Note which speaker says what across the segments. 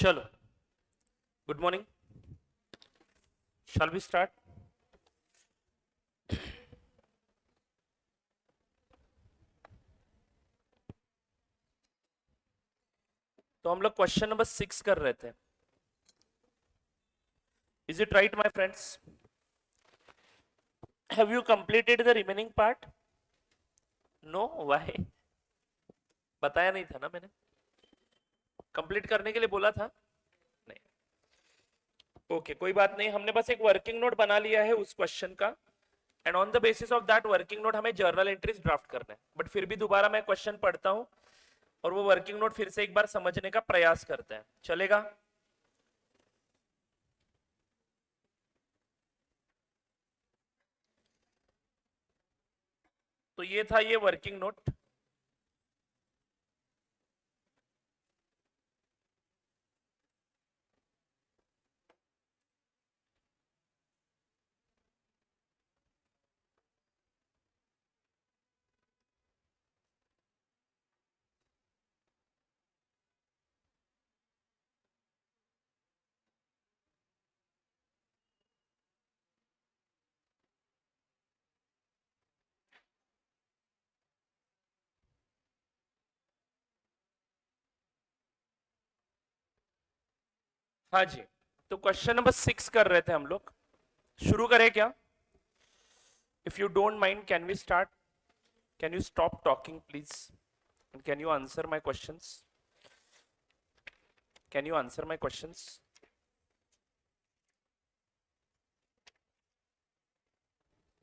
Speaker 1: चलो, good morning. Shall we start? तो हम लोग क्वेश्चन नंबर 6 कर रहे थे। Is it right my friends? Have you completed the remaining part? No, why? बताया नहीं था ना मैंने? कंप्लीट करने के लिए बोला था? नहीं। ओके, कोई बात नहीं। हमने बस एक वर्किंग नोट बना लिया है उस क्वेश्चन का, and on the basis of that working note हमें जर्नल एंट्रीज ड्राफ्ट करना है। बट फिर भी दोबारा मैं क्वेश्चन पढ़ता हूं और वो वर्किंग नोट फिर से एक बार समझने का प्रयास करते हैं। चलेगा? तो ये था ये वर्किंग नोट। हाँ जी, तो क्वेश्चन नंबर 6 कर रहे थे हम लोग। शुरू करें क्या? If you don't mind, can you start? Can you stop talking please, and can you answer my questions? Can you answer my questions?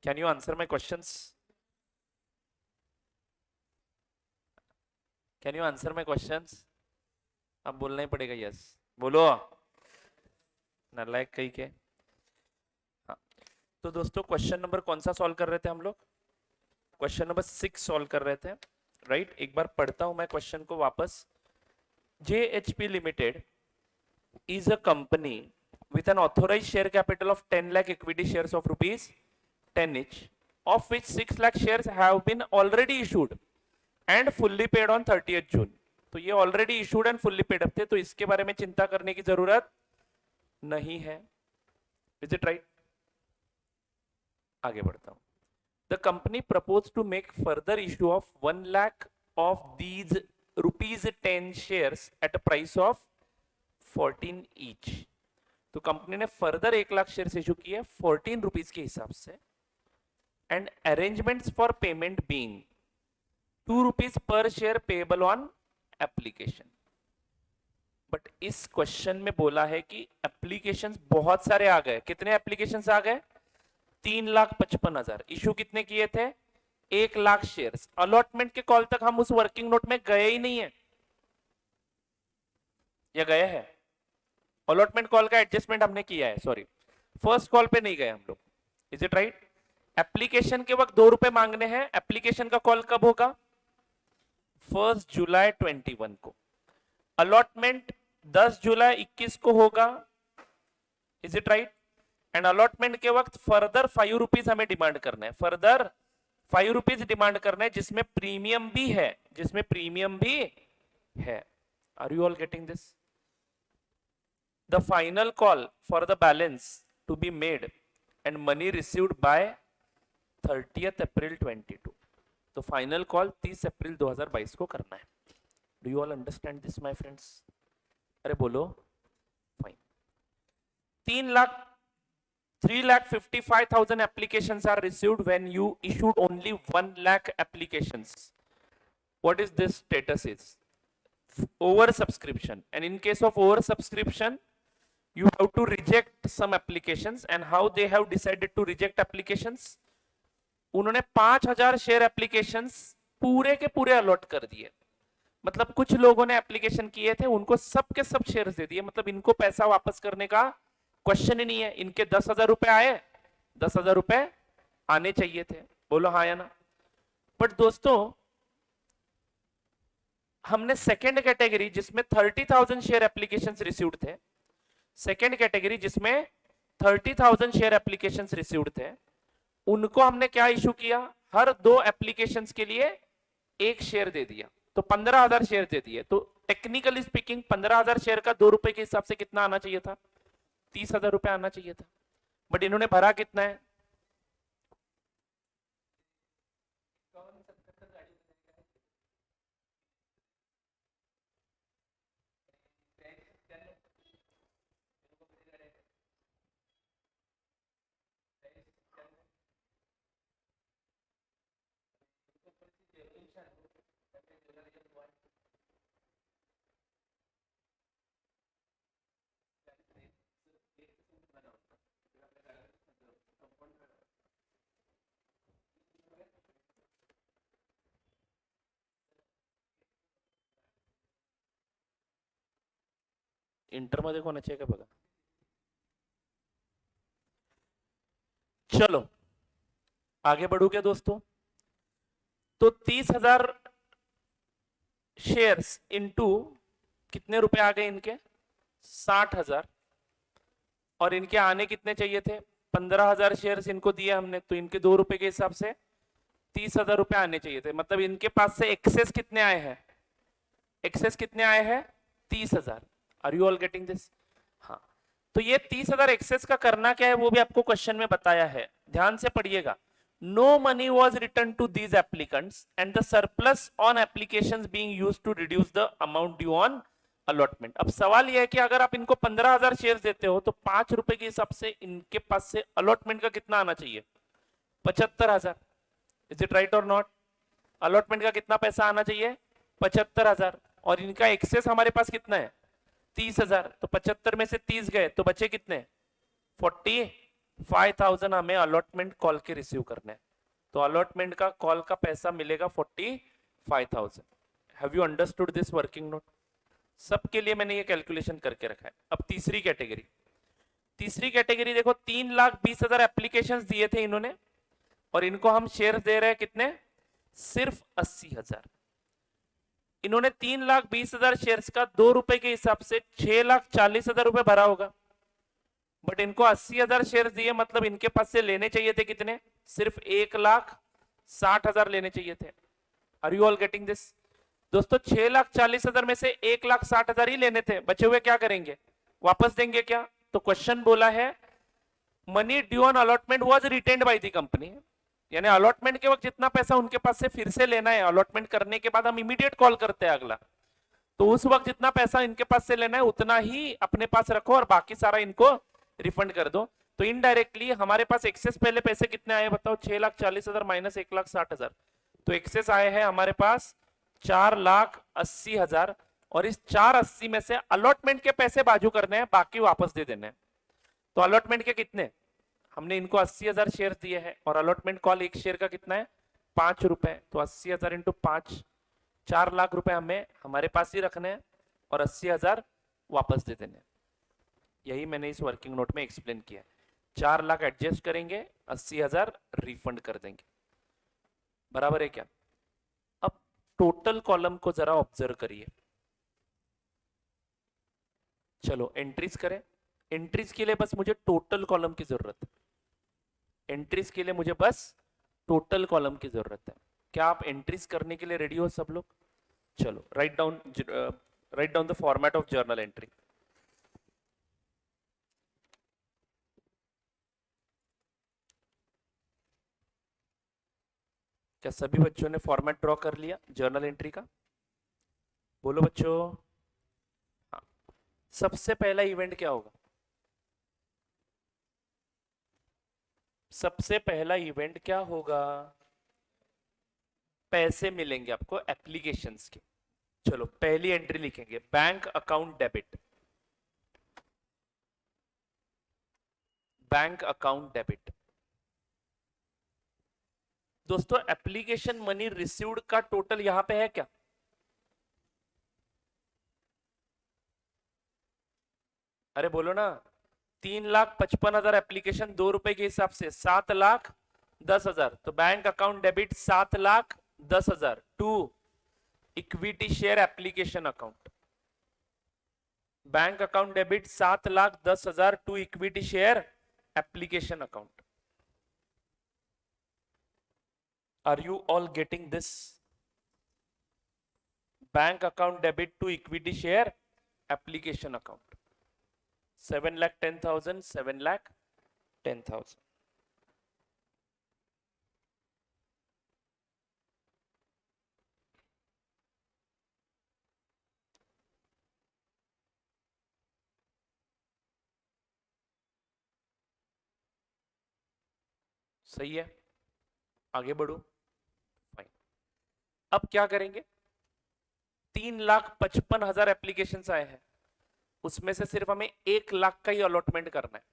Speaker 1: Can you answer my questions? Can you answer my questions? अब बोलना ही पड़ेगा। Yes बोलो, नालायक कहीं के। हाँ, तो दोस्तों क्वेश्चन नंबर कौन सा सॉल्व कर रहे थे हम लोग? क्वेश्चन नंबर 6 सॉल्व कर रहे थे, राइट? एक बार पढ़ता हूं मैं क्वेश्चन को वापस। JHP Limited is a company with an authorized share capital of 10 lakh equity shares of rupees 10 each, of which 6 lakh shares have been already issued and fully paid on 30th June. तो ये already issued and fully paid up थे, तो इसके बारे में चिंता करने की जरूरत नहीं है। Is it right? आगे बढ़ता हूं। The company propose to make further issue of 1 lakh of these rupees 10 shares at a price of 14 each. तो कंपनी ने फर्दर 1 लाख शेयर इशू किए 14 रुपीज के हिसाब से, and arrangements for payment being 2 rupees per share payable on application. But इस question में बोला है कि एप्लीकेशंस बहुत सारे आ गए। कितने एप्लीकेशंस आ गए? 3,55,000। इशू कितने किए थे? 1 लाख शेयर्स। अलॉटमेंट के कॉल तक हम उस वर्किंग नोट में गए ही नहीं है, या गए हैं? अलॉटमेंट कॉल का एडजस्टमेंट हमने किया है, सॉरी, फर्स्ट कॉल पे नहीं गए हम लोग। Is it right? एप्लीकेशन के वक्त 2 रुपए मांगने हैं। एप्लीकेशन का कॉल कब होगा? 1 जुलाई 21 को। अलॉटमेंट 10 जुलाई 21 को होगा। Is it right? And allotment के वक्त फर्दर 5 रुपीज हमें डिमांड करना है। फर्दर 5 रुपीज डिमांड करना है, जिसमें प्रीमियम भी है, जिसमें प्रीमियम भी है। Are you all getting this? The final call for the balance to be made and money received by 30th April 22. तो फाइनल कॉल 30 अप्रैल 2022 को करना है। Do you all understand this my friends? अरे बोलो। Fine. 3,55,000 applications are received when you issued only 1 lakh applications. What is this status is? Over subscription. And in case of over subscription, you have to reject some applications, and how they have decided to reject applications? उन्होंने 5,000 share applications पूरे के पूरे allot कर दिए। मतलब कुछ लोगों ने एप्लीकेशन किए थे, उनको सब के सब शेयर्स दे दिए। मतलब इनको पैसा वापस करने का क्वेश्चन ही नहीं है। इनके 10,000 रुपए आए, 10,000 रुपए आने चाहिए थे। बोलो हाँ या ना? बट दोस्तों, हमने सेकेंड कैटेगरी जिसमें 30,000 शेयर एप्लीकेशंस रिसीव्ड थे, सेकेंड कैटेगरी जिसमें 30,000 शेयर एप्लीकेशंस रिसीव्ड थे, उनको हमने क्या इशू किया? हर 2 एप्लीकेशंस के लिए 1 शेयर दे दिया। तो 15,000 शेयर दे दिए, तो टेक्निकली स्पीकिंग 15,000 शेयर का 2 रुपए के हिसाब से कितना आना चाहिए था? 30,000 रुपए आना चाहिए था, बट इन्होंने भरा कितना है? इंटर मध्ये कोणाची आहे का बघा. चलो आगे बढ़ू क्या दोस्तों? तो 30,000 शेयर्स इनटू कितने रुपए आ गए इनके? 60,000. और इनके आने कितने चाहिए थे? 15,000 शेयर्स इनको दिए हमने, तो इनके 2 रुपए के हिसाब से 30,000 रुपए आने चाहिए थे. मतलब इनके पास से एक्सेस कितने आए हैं? एक्सेस कितने आए हैं? 30,000. Are you all getting this? हाँ. तो ये 30,000 एक्सेस का करना क्या है वो भी आपको क्वेश्चन में बताया है, ध्यान से पढ़िएगा. No money was returned to these applicants and the surplus on applications being used to reduce the amount due on allotment. अब सवाल यह है कि अगर आप इनको 15,000 शेयर देते हो तो 5 रुपए के हिसाब से इनके पास से अलॉटमेंट का कितना आना चाहिए? 75,000. इज इट राइट और नॉट? अलॉटमेंट का कितना पैसा आना चाहिए? 75,000. और इनका एक्सेस हमारे पास कितना है? 30,000. तो 75 में से 30 गए तो बचे कितने? 45,000 हमें अलॉटमेंट कॉल के रिसीव करने हैं. तो अलॉटमेंट का कॉल का पैसा मिलेगा 45,000. Have you understood this working note? सबके लिए मैंने ये कैलकुलेशन करके रखा है. अब तीसरी कैटेगरी. तीसरी कैटेगरी देखो, 3,20,000 एप्लीकेशंस दिए थे इन्होंने और इनको हम शेयर दे रहे हैं कितने? सिर्फ 80,000. इन्होंने 3,20,000 शेयर्स का 2 रुपए के हिसाब से 6,40,000 रुपए भरा होगा, बट इनको 80,000 शेयर दिए, मतलब इनके पास से लेने चाहिए थे कितने? सिर्फ 1,60,000 लेने चाहिए थे. Are you all getting this? दोस्तों 6,40,000 में से 1,60,000 ही लेने थे, बचे हुए क्या करेंगे? वापस देंगे क्या? तो क्वेश्चन बोला है money due on allotment was retained by the company. यानी अलॉटमेंट के वक्त जितना पैसा उनके पास से फिर से लेना है, अलॉटमेंट करने के बाद हम इमीडिएट कॉल करते हैं अगला, तो उस वक्त जितना पैसा इनके पास से लेना है उतना ही अपने पास रखो और बाकी सारा इनको रिफंड कर दो. तो इनडायरेक्टली हमारे पास एक्सेस पहले पैसे कितने आए बताओ? 6,40,000 माइनस 1,60,000. तो एक्सेस आए हैं हमारे पास 4,80,000 और इस 480 में से अलॉटमेंट के पैसे बाजू करने हैं, बाकी वापस दे देने हैं. तो अलॉटमेंट के कितने? हमने इनको 80,000 शेयर दिए हैं और अलॉटमेंट कॉल एक शेयर का कितना है? 5 रुपए. तो 80,000 इंटू 5, 4 लाख रुपए हमें हमारे पास ही रखने हैं और 80,000 वापस दे देने. यही मैंने इस वर्किंग नोट में एक्सप्लेन किया. 4 लाख एडजस्ट करेंगे, 80,000 रिफंड कर देंगे. बराबर है क्या? अब टोटल कॉलम को जरा ऑब्जर्व करिए. चलो एंट्रीज करें. एंट्रीज के लिए बस मुझे टोटल कॉलम की जरूरत है. एंट्रीज के लिए मुझे बस टोटल कॉलम की जरूरत है. क्या आप एंट्रीज करने के लिए रेडी हो सब लोग? चलो write down the format of journal entry. क्या सभी बच्चों ने फॉर्मेट ड्रॉ कर लिया जर्नल एंट्री का? बोलो बच्चों. हाँ. सबसे पहला इवेंट क्या होगा? सबसे पहला इवेंट क्या होगा? पैसे मिलेंगे आपको एप्लीकेशंस के. चलो पहली एंट्री लिखेंगे, bank account debit. Bank account debit. दोस्तों एप्लीकेशन मनी रिसीव्ड का टोटल यहां पे है क्या? अरे बोलो ना. 3,55,000 एप्लीकेशन 2 रुपए के हिसाब से 7,10,000. तो bank account debit 7,10,000 to equity share application account. Bank account debit 7,10,000 to equity share application account. Are you all getting this? Bank account debit to equity share application account 7,10,000 7,10,000। सही है, आगे बढ़ो। फाइन, अब क्या करेंगे? 3,55,000 एप्लीकेशन आए हैं, उसमें से सिर्फ हमें 1 लाख का ही अलॉटमेंट करना है।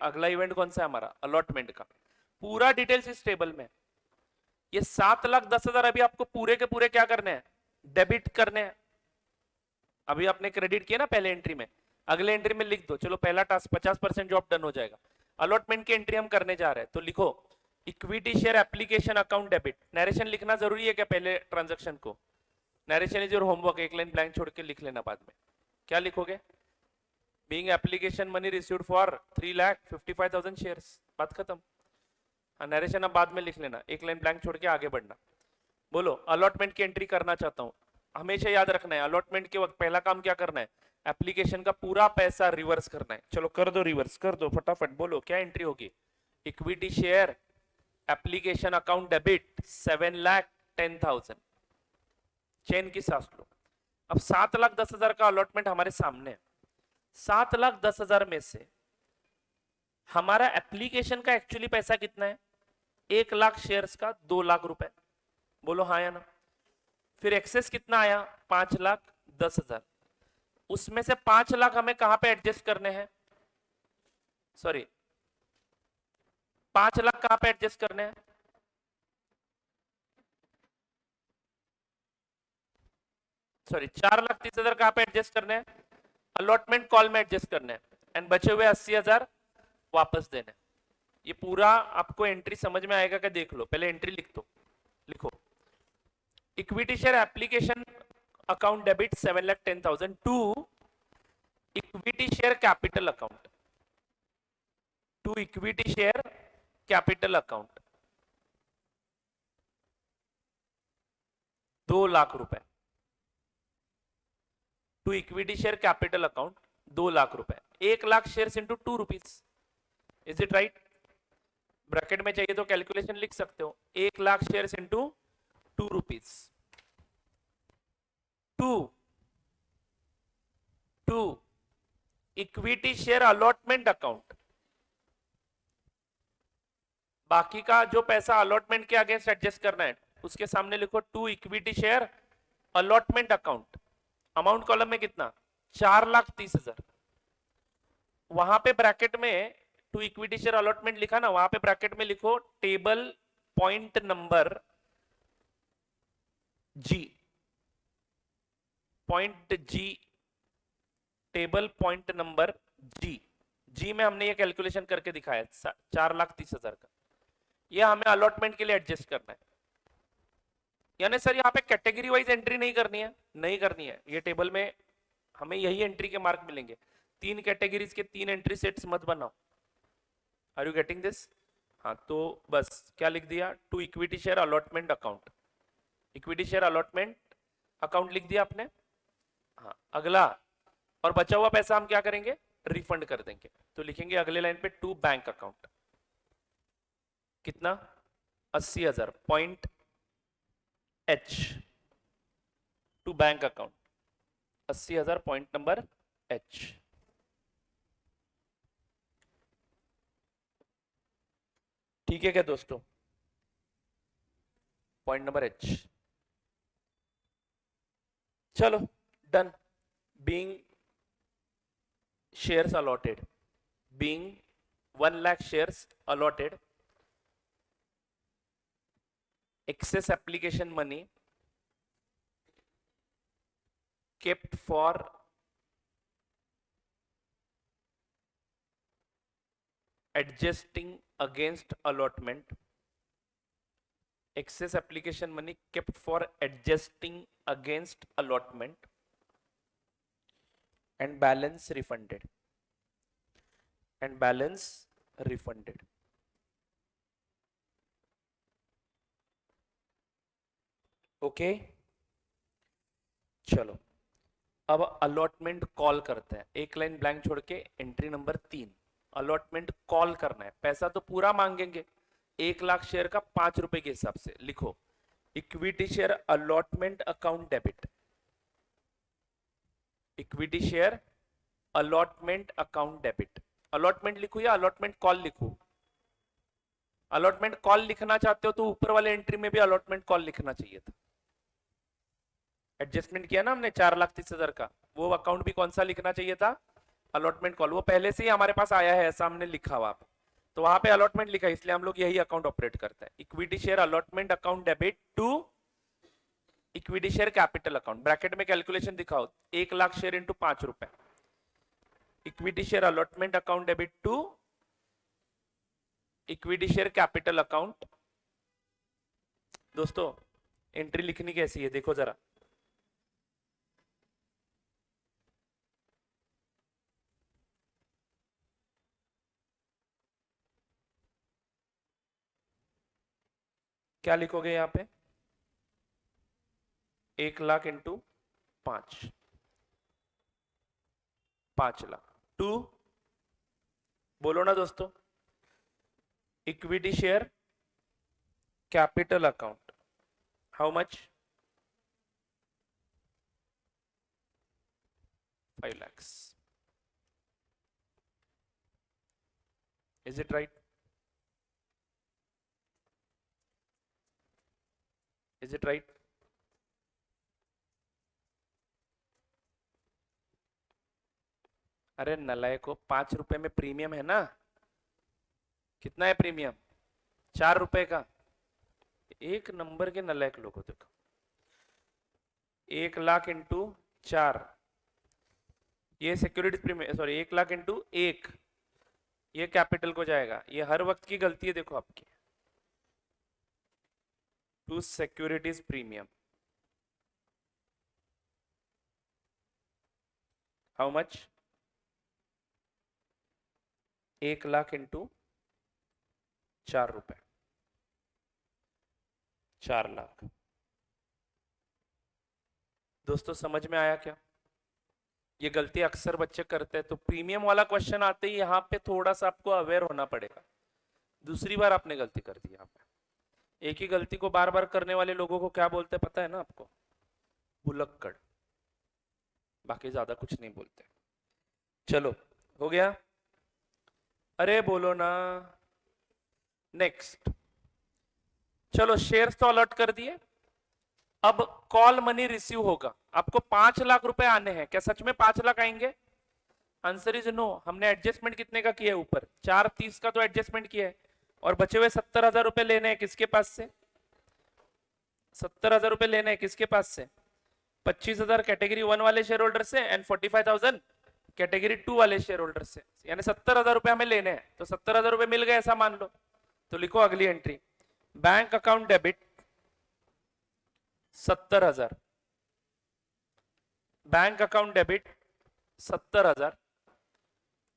Speaker 1: अगला इवेंट कौन सा है हमारा? अलॉटमेंट का। पूरा डिटेल्स इस टेबल में। ये 7,10,000 अभी आपको पूरे के पूरे क्या करने हैं? डेबिट करने हैं। अभी आपने क्रेडिट किया ना पहले एंट्री में, अगले एंट्री में लिख दो। चलो पहला टास्क 50% जॉब डन हो जाएगा। अलॉटमेंट की एंट्री हम करने जा रहे हैं, तो लिखो equity share application account debit. Narration लिखना जरूरी है क्या पहले ट्रांजेक्शन को? नरेशन इज योर होमवर्क, एक लाइन ब्लैंक छोड़ के लिख लेना बाद में। क्या लिखोगे? Being application money received for 3,55,000 shares, बात खत्म। हाँ, नरेशन अब बाद में लिख लेना, एक लाइन ब्लैंक छोड़ के आगे बढ़ना। बोलो, अलॉटमेंट की एंट्री करना चाहता हूं। हमेशा याद रखना है अलॉटमेंट के वक्त पहला काम क्या करना है? एप्लीकेशन का पूरा पैसा रिवर्स करना है। चलो कर दो, रिवर्स कर दो फटाफट। बोलो क्या एंट्री होगी? Equity share application account debit 7,10,000। Chain की सांस लो। अब 7,10,000 का अलॉटमेंट हमारे सामने है। 7,10,000 में से हमारा एप्लीकेशन का एक्चुअली पैसा कितना है? 1 लाख शेयर्स का 2 लाख रुपए। बोलो हाँ या ना। फिर एक्सेस कितना आया? 5,10,000। उसमें से 5 लाख हमें कहां पे एडजस्ट करने हैं? सॉरी, 5 लाख कहां पे एडजस्ट करने हैं? सॉरी, 4,30,000 कहां पे एडजस्ट करने हैं? अलॉटमेंट कॉल में एडजस्ट करने हैं। एंड बचे हुए 80,000 वापस देने। ये पूरा आपको एंट्री समझ में आएगा क्या? देख लो, पहले एंट्री लिख दो। लिखो equity share application account debit 7,10,000 to equity share capital account, to equity share capital account 2 lakh रुपए। To equity share capital account 2 lakh रुपए। 1 lakh share into 2 rupees. Is it right? Bracket में चाहिए तो कैलकुलेशन लिख सकते हो। 1 lakh share into 2 rupees. To equity share allotment account. बाकी का जो पैसा अलॉटमेंट के अगेंस्ट एडजस्ट करना है उसके सामने लिखो to equity share allotment account. Amount column में कितना? 4,30,000। वहां पे ब्रैकेट में टू इक्विटी शेयर अलॉटमेंट लिखा ना, वहां पे ब्रैकेट में लिखो टेबल पॉइंट नंबर जी। पॉइंट जी, टेबल पॉइंट नंबर जी। जी में हमने ये कैलकुलेशन करके दिखाया 4,30,000 का। ये हमें अलॉटमेंट के लिए एडजस्ट करना है। यानी सर यहाँ पे कैटेगरी वाइज एंट्री नहीं करनी है? नहीं करनी है। ये टेबल में हमें यही एंट्री के मार्क मिलेंगे। 3 कैटेगरीज के 3 एंट्री सेट्स मत बनाओ। Are you getting this? हाँ, तो बस क्या लिख दिया? To equity share allotment account. Equity share allotment account लिख दिया आपने। हाँ, अगला और बचा हुआ पैसा हम क्या करेंगे? रिफंड कर देंगे। तो लिखेंगे अगले लाइन पे टू बैंक अकाउंट। कितना? 80,000 point H to bank account. 80,000 point number H. ठीक है क्या दोस्तों? Point number H. चलो done. Being shares allotted, being 1 lakh shares allotted, excess application money kept for adjusting against allotment, excess application money kept for adjusting against allotment and balance refunded, and balance refunded. Okay, चलो अब allotment call करते हैं, एक line blank छोड़ के entry number 3, allotment call करना है। पैसा तो पूरा मांगेंगे, 1 लाख शेयर का 5 रुपए के हिसाब से। लिखो equity share allotment account debit, equity share allotment account debit. Allotment लिखू या अलॉटमेंट कॉल लिखू? अलॉटमेंट कॉल लिखना चाहते हो तो ऊपर वाले एंट्री में भी अलॉटमेंट कॉल लिखना चाहिए था। एडजस्टमेंट किया ना हमने 4,30,000 का, वो अकाउंट भी कौन सा लिखना चाहिए था? Allotment call. वो पहले से ही हमारे पास आया है, ऐसा हमने लिखा हुआ, तो वहां पे अलॉटमेंट लिखा है, इसलिए हम लोग यही अकाउंट ऑपरेट करते हैं। Equity share allotment account debit to equity share capital account. Bracket में कैलकुलेशन दिखाओ, 1 लाख शेयर इंटू 5 रुपए। Equity share allotment account debit to equity share capital account. दोस्तों एंट्री लिखनी कैसी है देखो जरा, क्या लिखोगे यहां पे? 1 लाख इंटू 5, 5 लाख टू, बोलो ना दोस्तों, equity share capital account. How much? 5 lakhs. Is it right? Is it right? अरे नलायक को, 5 रुपए में प्रीमियम है ना? कितना है प्रीमियम? 4 रुपए का। एक नंबर के नलायक लोग हो देखो। 1 लाख इंटू 4, ये security premium, sorry 1 lakh into 1, ये कैपिटल को जाएगा। ये हर वक्त की गलती है देखो आपकी। To securities premium, how much? 1 lakh into 4 रुपए, 4 लाख। दोस्तों समझ में आया क्या? ये गलती अक्सर बच्चे करते हैं, तो प्रीमियम वाला क्वेश्चन आते ही यहाँ पे थोड़ा सा आपको अवेयर होना पड़ेगा। दूसरी बार आपने गलती कर दी यहाँ पे। एक ही गलती को बार बार करने वाले लोगों को क्या बोलते हैं पता है ना आपको? भुलक्कड़। बाकी ज्यादा कुछ नहीं बोलते। चलो हो गया? अरे बोलो ना। नेक्स्ट, चलो शेयर्स तो अलॉट कर दिए, अब कॉल मनी रिसीव होगा। आपको 5 लाख रुपए आने हैं, क्या सच में 5 लाख आएंगे? Answer is no. हमने एडजस्टमेंट कितने का किया है? ऊपर 4,30 का तो एडजस्टमेंट किया है, और बचे हुए 70,000 रुपए लेने हैं किसके पास से? 70,000 रुपए लेने हैं किसके पास से? 25,000 कैटेगरी 1 वाले शेयर होल्डर से एंड 45,000 कैटेगरी 2 वाले शेयर होल्डर से, यानी 70,000 रुपए हमें लेने हैं। तो 70,000 रुपए मिल गए ऐसा मान लो। तो लिखो अगली entry, bank account debit 70,000, bank account debit 70,000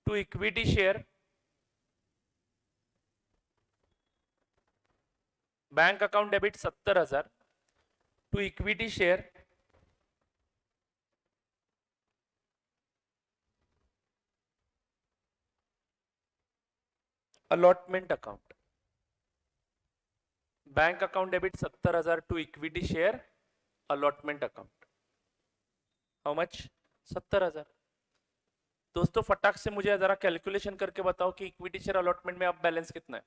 Speaker 1: to equity share, bank account debit 70,000 to equity share allotment account. Bank account debit 70,000 to equity share allotment account. How much? 70,000। दोस्तों फटाक से मुझे जरा कैलकुलेशन करके बताओ कि इक्विटी शेयर अलॉटमेंट में अब बैलेंस कितना है?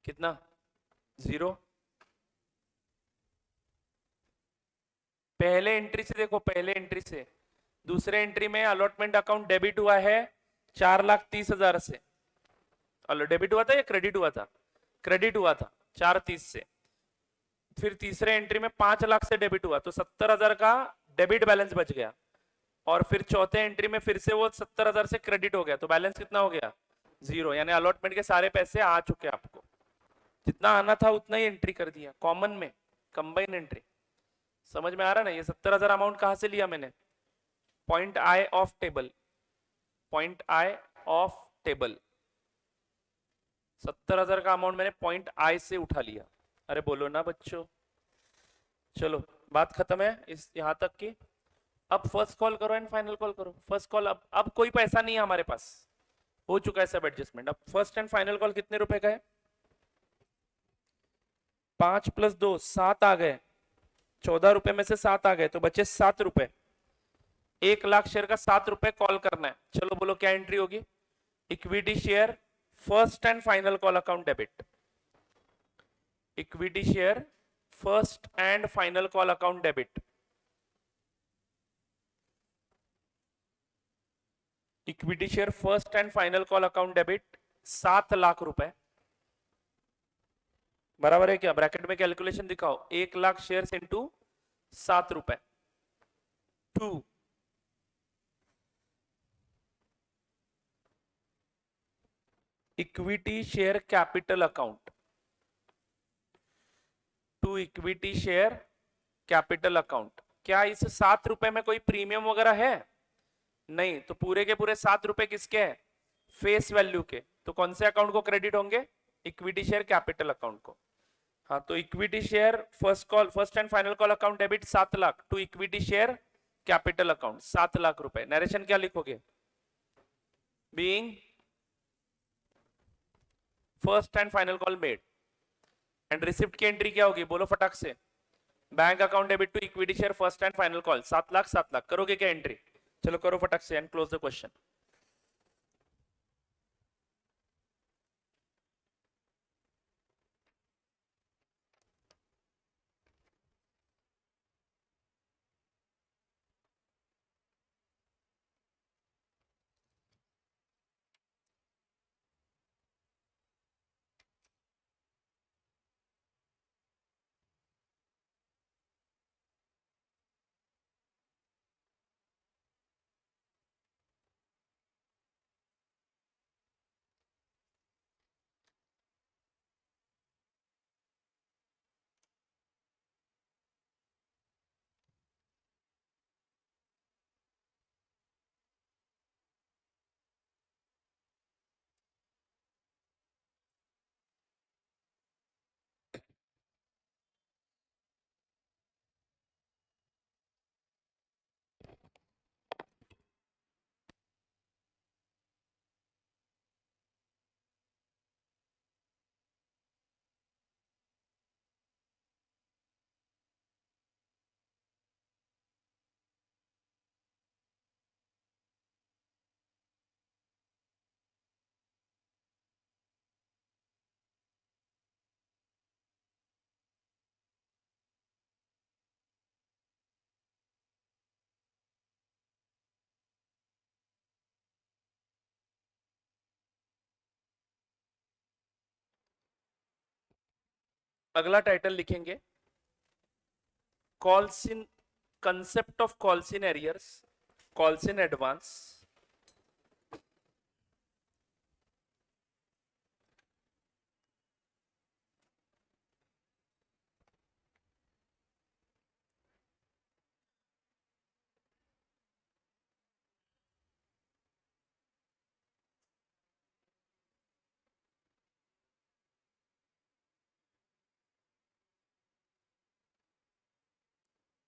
Speaker 1: कितना? 0। पहले एंट्री से देखो, पहले एंट्री से दूसरे एंट्री में अलॉटमेंट अकाउंट डेबिट हुआ है 4,30,000 से। डेबिट हुआ था या क्रेडिट हुआ था? क्रेडिट हुआ था 4,30 से। फिर तीसरे एंट्री में 5 लाख से डेबिट हुआ, तो 70,000 का डेबिट बैलेंस बच गया। और फिर चौथे एंट्री में फिर से वो 70,000 से क्रेडिट हो गया, तो बैलेंस कितना हो गया? 0। यानी अलॉटमेंट के सारे पैसे आ चुके आपको, जितना आना था उतना ही एंट्री कर दिया कॉमन में, कंबाइन एंट्री। समझ में आ रहा ना? ये 70,000 अमाउंट कहां से लिया मैंने? Point I of table, point I of table. 70,000 का अमाउंट मैंने पॉइंट आई से उठा लिया। अरे बोलो ना बच्चों। चलो बात खत्म है इस यहां तक की। अब फर्स्ट कॉल करो एंड फाइनल कॉल करो। फर्स्ट कॉल, अब कोई पैसा नहीं है हमारे पास, हो चुका है सब एडजस्टमेंट। अब फर्स्ट एंड फाइनल कॉल कितने रुपए का है? 5 + 2 7 आ गए। 14 रुपए में से 7 आ गए तो बचे 7 रुपए। 1 लाख शेयर का 7 रुपए कॉल करना है। चलो बोलो क्या एंट्री होगी? Equity share first and final call account debit. Equity share first and final call account debit. Equity share first and final call account debit 7 lakh रुपए। बराबर है क्या? ब्रैकेट में कैलकुलेशन दिखाओ। 1 लाख शेयर इंटू 7 रुपए। 2 equity share capital account. To equity share capital account. क्या इस 7 रुपए में कोई प्रीमियम वगैरह है? नहीं। तो पूरे के पूरे 7 रुपए किसके हैं? फेस वैल्यू के। तो कौन से अकाउंट को क्रेडिट होंगे? इक्विटी शेयर कैपिटल अकाउंट को। हाँ, तो equity share first and final call account debit 7 lakh to equity share capital account 7 lakh रुपए। नरेशन क्या लिखोगे? Being first and final call made. And receipt की एंट्री क्या होगी? बोलो फटाक से। Bank account debit to equity share first and final call 7 lakh 7 lakh. करोगे क्या एंट्री? चलो करो फटाक से एंड क्लोज द क्वेश्चन। अगला टाइटल लिखेंगे calls in concept of calls in arrears, calls in advance,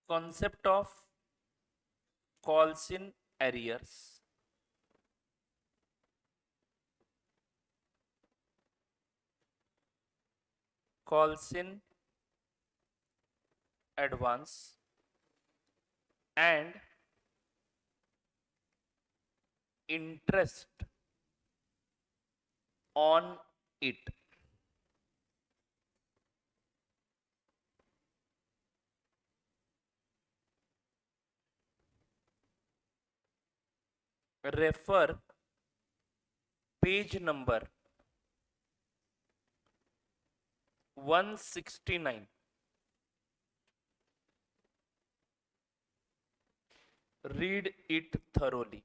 Speaker 1: concept of calls in arrears, calls in advance, and interest on it. Refer page number 169. Read it thoroughly.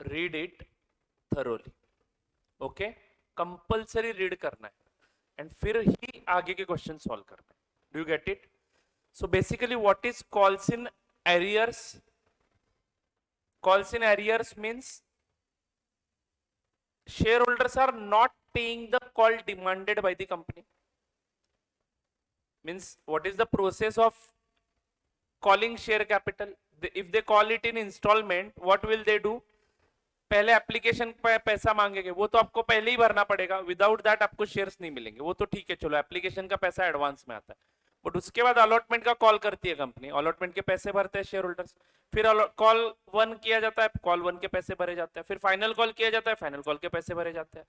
Speaker 1: Read it thoroughly. Okay, compulsory read करना है and फिर ही आगे के question solve करना है। Do you get it? So basically what is calls in arrears? Calls in arrears means shareholders are not paying the call demanded by the company. Means what is the process of calling share capital? If they call it in installment, what will they do? पहले application पे पैसा मांगेंगे, वो तो आपको पहले ही भरना पड़ेगा, विदाउट दैट आपको शेयर्स नहीं मिलेंगे, वो तो ठीक है, चलो एप्लीकेशन का पैसा एडवांस में आता है, बट उसके बाद अलॉटमेंट का कॉल करती है कंपनी, अलॉटमेंट के पैसे भरते हैं शेयर होल्डर्स, फिर कॉल 1 किया जाता है, कॉल 1 के पैसे भरे जाते हैं, फिर फाइनल कॉल किया जाता है, फाइनल कॉल के पैसे भरे जाते हैं,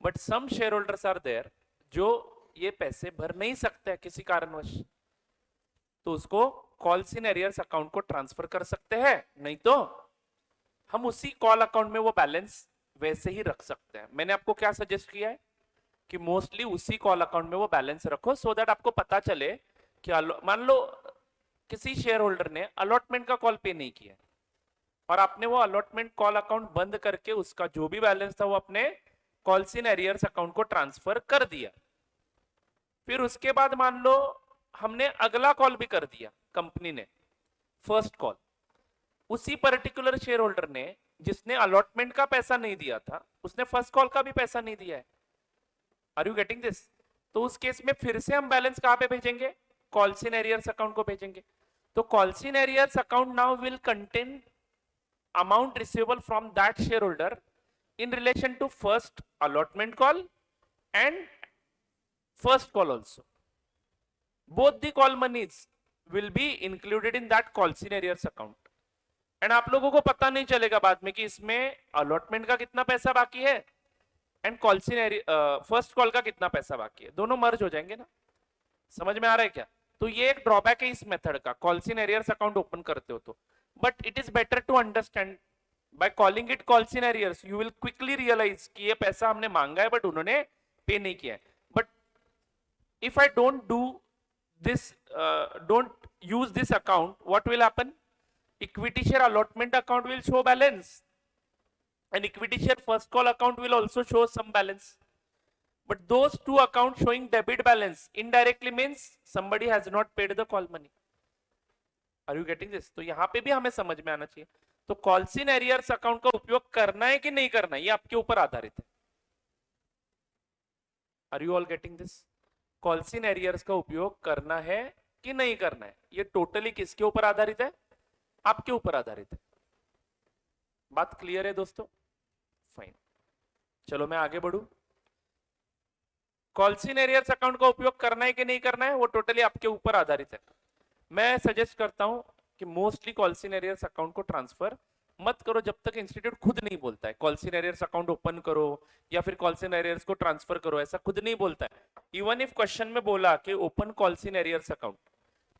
Speaker 1: but some share holders are there जो ये पैसे भर नहीं सकते किसी कारणवश, तो उसको कॉल्स इन एरियर्स अकाउंट को ट्रांसफर कर सकते हैं, नहीं तो हम उसी कॉल अकाउंट में वो बैलेंस वैसे ही रख सकते हैं। मैंने आपको क्या सजेस्ट किया है कि मोस्टली उसी कॉल अकाउंट में वो बैलेंस रखो, सो दैट आपको पता चले कि मान लो किसी शेयर होल्डर ने अलॉटमेंट का कॉल पे नहीं किया और आपने वो अलॉटमेंट कॉल अकाउंट बंद करके उसका जो भी बैलेंस था वो अपने कॉल्स इन एरियर्स अकाउंट को ट्रांसफर कर दिया, फिर उसके बाद मान लो हमने अगला कॉल भी कर दिया, कंपनी ने फर्स्ट कॉल, उसी पर्टिकुलर शेयर होल्डर ने जिसने अलॉटमेंट का पैसा नहीं दिया था उसने फर्स्ट कॉल का भी पैसा नहीं दिया है, आर यू गेटिंग दिस? तो उस केस में फिर से हम बैलेंस कहां पे भेजेंगे? कॉल्स इन एरियर्स अकाउंट को भेजेंगे। तो calls in arrears account now will contain amount receivable from that share holder in relation to first allotment call and first call also. Both the call monies will be included in that call in arrears account. And आप लोगों को पता नहीं चलेगा बाद में कि इसमें allotment का कितना पैसा बाकी है and call in first call का कितना पैसा बाकी है, दोनों मर्ज हो जाएंगे ना। समझ में आ रहा है क्या? तो ये एक ड्रॉबैक है इस मेथड का, call in arrears account open करते हो तो, but it is better to understand by calling it calls in arrears you will quickly realize कि ये पैसा हमने मांगा है बट उन्होंने पे नहीं किया है, but if I don't do this don't use this account, what will happen? Equity share allotment account will show balance and equity share first call account will also show some balance, but those two accounts showing debit balance indirectly means somebody has not paid the call money. Are you getting this? तो यहां पे भी हमें समझ में आना चाहिए। तो कॉल्स इन एरियर्स अकाउंट का उपयोग करना है कि नहीं करना है ये आपके ऊपर आधारित है। Are you all getting this? Calls in arrears का उपयोग करना है कि नहीं करना है ये टोटली किसके ऊपर आधारित है? आपके ऊपर आधारित है। बात क्लियर है दोस्तों? फाइन, चलो मैं आगे बढ़ू। कॉल्स इन एरियर्स अकाउंट का उपयोग करना है कि नहीं करना है वो टोटली आपके ऊपर आधारित है। मैं सजेस्ट करता हूं कि mostly calls in arrears account को ट्रांसफर मत करो जब तक इंस्टीट्यूट खुद नहीं बोलता है calls in arrears account open करो या फिर कॉल्स इन एरियर्स को ट्रांसफर करो, ऐसा खुद नहीं बोलता है। इवन इफ क्वेश्चन में बोला कि open calls in arrears account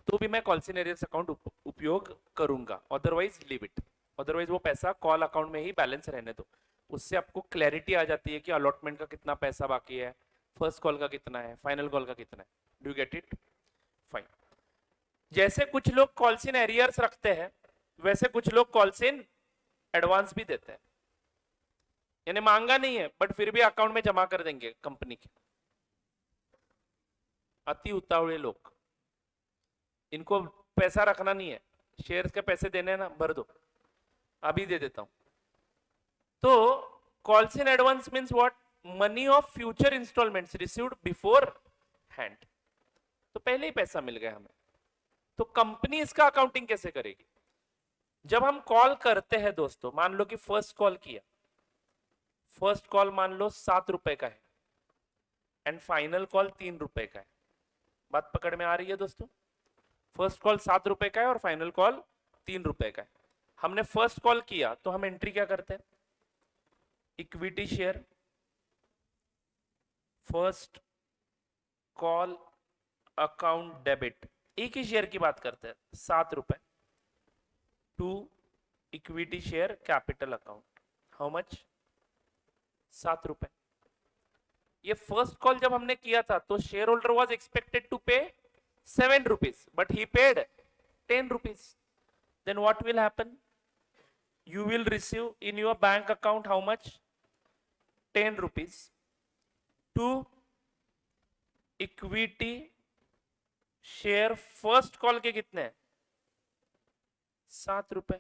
Speaker 1: तो भी मैं कॉल्स इन एरियर्स अकाउंट उपयोग करूंगा, अदरवाइज लीव इट, अदरवाइज वो पैसा कॉल अकाउंट में ही बैलेंस रहने दो। उससे आपको क्लैरिटी आ जाती है कि अलॉटमेंट का कितना पैसा बाकी है, फर्स्ट कॉल का कितना है, फाइनल कॉल का कितना है। Do you get it? Fine. जैसे कुछ लोग कॉल्स इन एरियर्स रखते हैं वैसे कुछ लोग कॉल्स इन एडवांस भी देते हैं, यानी मांगा नहीं है बट फिर भी अकाउंट में जमा कर देंगे कंपनी के। अति उतावले लोग, इनको पैसा रखना नहीं है, शेयर्स के पैसे देने हैं ना, भर दो, अभी दे देता हूं। तो calls in advance means what? Money of future installments received before hand, तो पहले ही पैसा मिल गया हमें। तो कंपनी इसका अकाउंटिंग कैसे करेगी? जब हम कॉल करते हैं दोस्तों, मान लो कि फर्स्ट कॉल किया, फर्स्ट कॉल मान लो 7 रुपए का है एंड फाइनल कॉल 3 रुपए का है। बात पकड़ में आ रही है दोस्तों? फर्स्ट कॉल 7 रुपए का है और फाइनल कॉल 3 रुपए का है। हमने फर्स्ट कॉल किया तो हम एंट्री क्या करते हैं? Equity share first call account debit, एक ही शेयर की बात करते हैं, 7 रुपए to equity share capital account, how much? 7 रुपए। ये फर्स्ट कॉल जब हमने किया था तो share holder was expected to pay 7 rupees but he paid 10 rupees. Then what will happen? You will receive in your bank account how much? 10 rupees to equity share first call के कितने हैं? 7 रुपए।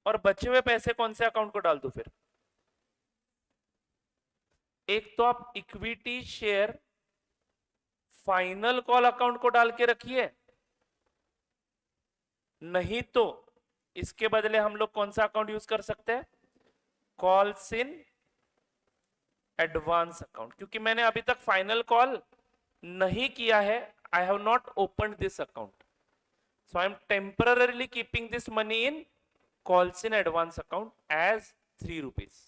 Speaker 1: और बचे हुए पैसे कौन से अकाउंट को डाल दो फिर? एक तो आप equity share final call account को डाल के रखिए, नहीं तो इसके बदले हम लोग कौन सा अकाउंट यूज कर सकते हैं, कॉल्स इन एडवांस अकाउंट, क्योंकि मैंने अभी तक फाइनल कॉल नहीं किया है, I have not open this account, so I am temporarily keeping this money in calls in advance account as 3 rupees.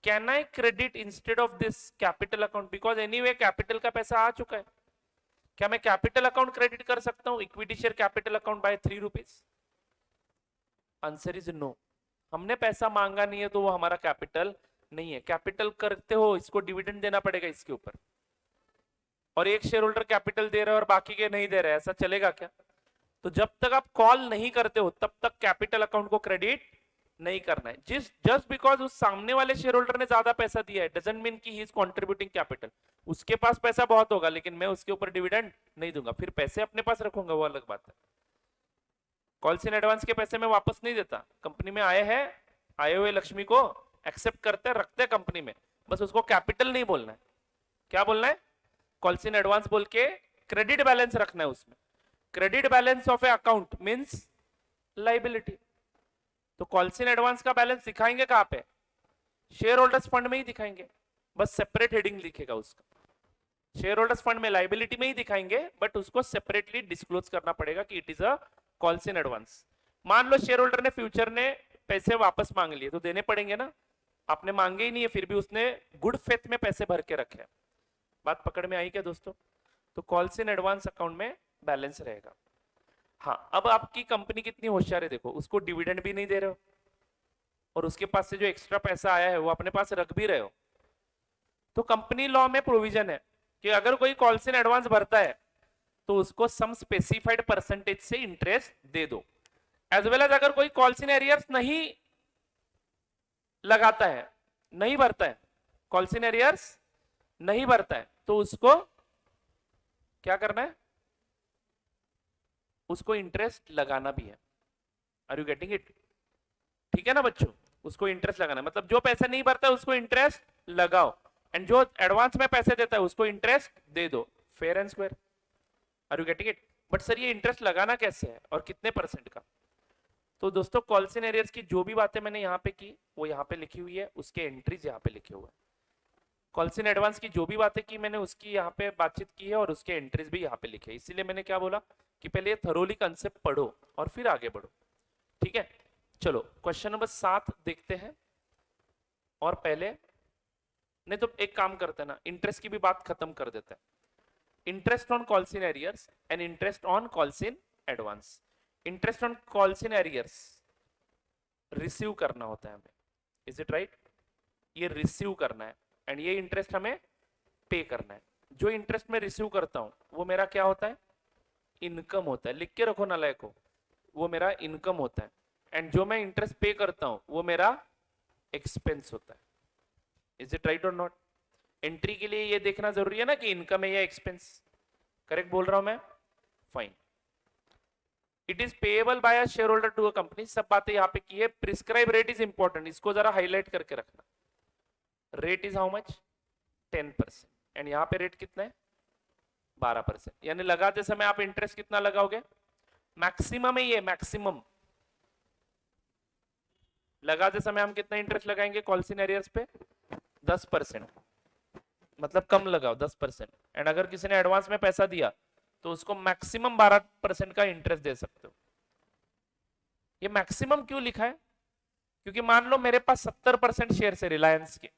Speaker 1: Can I credit instead of this capital account, because anyway capital का पैसा आ चुका है, क्या मैं capital account credit कर सकता हूं equity share capital account by 3 rupees? Answer is no. हमने पैसा मांगा नहीं है तो वो हमारा कैपिटल नहीं है। कैपिटल करते हो इसको डिविडेंड देना पड़ेगा इसके ऊपर, और एक शेयर होल्डर कैपिटल दे रहा है और बाकी के नहीं दे रहे, ऐसा चलेगा क्या? तो जब तक आप कॉल नहीं करते हो तब तक कैपिटल अकाउंट को क्रेडिट नहीं करना है। जस्ट बिकॉज उस सामने वाले शेयर होल्डर ने ज्यादा पैसा दिया है डजंट मीन कि ही इज कंट्रीब्यूटिंग कैपिटल। उसके पास पैसा बहुत होगा लेकिन मैं उसके ऊपर डिविडेंड नहीं दूंगा, फिर पैसे अपने पास रखूंगा, वो अलग बात है। कॉल्स इन एडवांस के पैसे मैं वापस नहीं देता, कंपनी में आए हैं, आए हुए लक्ष्मी को एक्सेप्ट करते रखते कंपनी में, बस उसको कैपिटल नहीं बोलना है। क्या बोलना है? कॉल्स इन एडवांस बोल के क्रेडिट बैलेंस रखना है उसमें। Credit balance of A account means liability. तो कॉल्स इन एडवांस का बैलेंस दिखाएंगे कहां पे? शेयर होल्डर्स फंड में ही दिखाएंगे, बस सेपरेट हेडिंग लिखेगा उसका। शेयर होल्डर्स फंड में लाइबिलिटी में ही दिखाएंगे, बट उसको सेपरेटली डिस्क्लोज करना पड़ेगा कि it is a calls in advance. मान लो शेयर होल्डर ने फ्यूचर ने पैसे वापस मांग लिए तो देने पड़ेंगे ना, आपने मांगे ही नहीं है फिर भी उसने गुड फेथ में पैसे भर के रखे। बात पकड़ में आई क्या दोस्तों? तो कॉल्स इन एडवांस अकाउंट में बैलेंस रहेगा। हाँ, अब आपकी कंपनी कितनी होशियार है देखो, उसको डिविडेंड भी नहीं दे रहे हो और उसके पास से जो एक्स्ट्रा पैसा आया है वो अपने पास रख भी रहे हो, तो कंपनी लॉ में प्रोविजन है कि अगर कोई कॉल्स इन एडवांस भरता है तो उसको सम स्पेसिफाइड परसेंटेज से इंटरेस्ट दे दो। एज वेल एज अगर कोई कॉल्स इन एरियर्स नहीं लगाता है, नहीं भरता है, कॉल्स इन एरियर्स नहीं भरता है, तो उसको क्या करना है? उसको इंटरेस्ट लगाना भी है। Are you getting it? ठीक है ना बच्चों, उसको इंटरेस्ट लगाना है, मतलब जो पैसा नहीं भरता है उसको इंटरेस्ट लगाओ, एंड जो एडवांस में पैसे देता है उसको इंटरेस्ट दे दो। Fair and square. Are you getting it? But sir ये इंटरेस्ट लगाना कैसे है और कितने परसेंट का? तो दोस्तों कॉल्स इन एरियर्स की जो भी बातें मैंने यहाँ पे की वो यहाँ पे लिखी हुई है, उसके एंट्रीज यहाँ पे लिखे हुए हैं। कॉल्स इन एडवांस की जो भी बातें की मैंने उसकी यहाँ पे बातचीत की है और उसके एंट्रीज भी यहाँ पे लिखे, इसीलिए मैंने क्या बोला कि पहले ये थरोली कंसेप्ट पढ़ो और फिर आगे बढ़ो। ठीक है, चलो क्वेश्चन नंबर 7 देखते हैं। और पहले नहीं तो एक काम करते हैं ना, इंटरेस्ट की भी बात खत्म कर देते हैं। Interest on calls in arrears and interest on calls in advance. Interest on calls in arrears receive करना होता है हमें, इज इट राइट? ये रिसीव करना है एंड ये इंटरेस्ट हमें पे करना है। जो इंटरेस्ट मैं रिसीव करता हूं वो मेरा क्या होता है? इनकम होता है। लिख के रखो नालायक को, वो मेरा इनकम होता है, एंड जो मैं इंटरेस्ट पे करता हूं वो मेरा एक्सपेंस होता है। इज इट राइट और नॉट? एंट्री के लिए ये देखना जरूरी है ना कि इनकम है या एक्सपेंस। करेक्ट बोल रहा हूं मैं? Fine. It is payable by a share holder to a company, सब बातें यहां पे की है। प्रिस्क्राइब रेट इज इंपॉर्टेंट, इसको जरा हाईलाइट करके रखना। Rate is how much? 10%, and यहां पे रेट कितना है? 12%। यानी लगाते समय आप इंटरेस्ट कितना लगाओगे? मैक्सिमम है ये, मैक्सिमम। लगाते समय हम कितना इंटरेस्ट लगाएंगे कॉल्स इन एरियर्स पे? 10%, मतलब कम लगाओ 10%। एंड अगर किसी ने एडवांस में पैसा दिया तो उसको मैक्सिमम 12% का इंटरेस्ट दे सकते हो। ये मैक्सिमम क्यों लिखा है? क्योंकि मान लो मेरे पास 70% शेयर है रिलायंस के,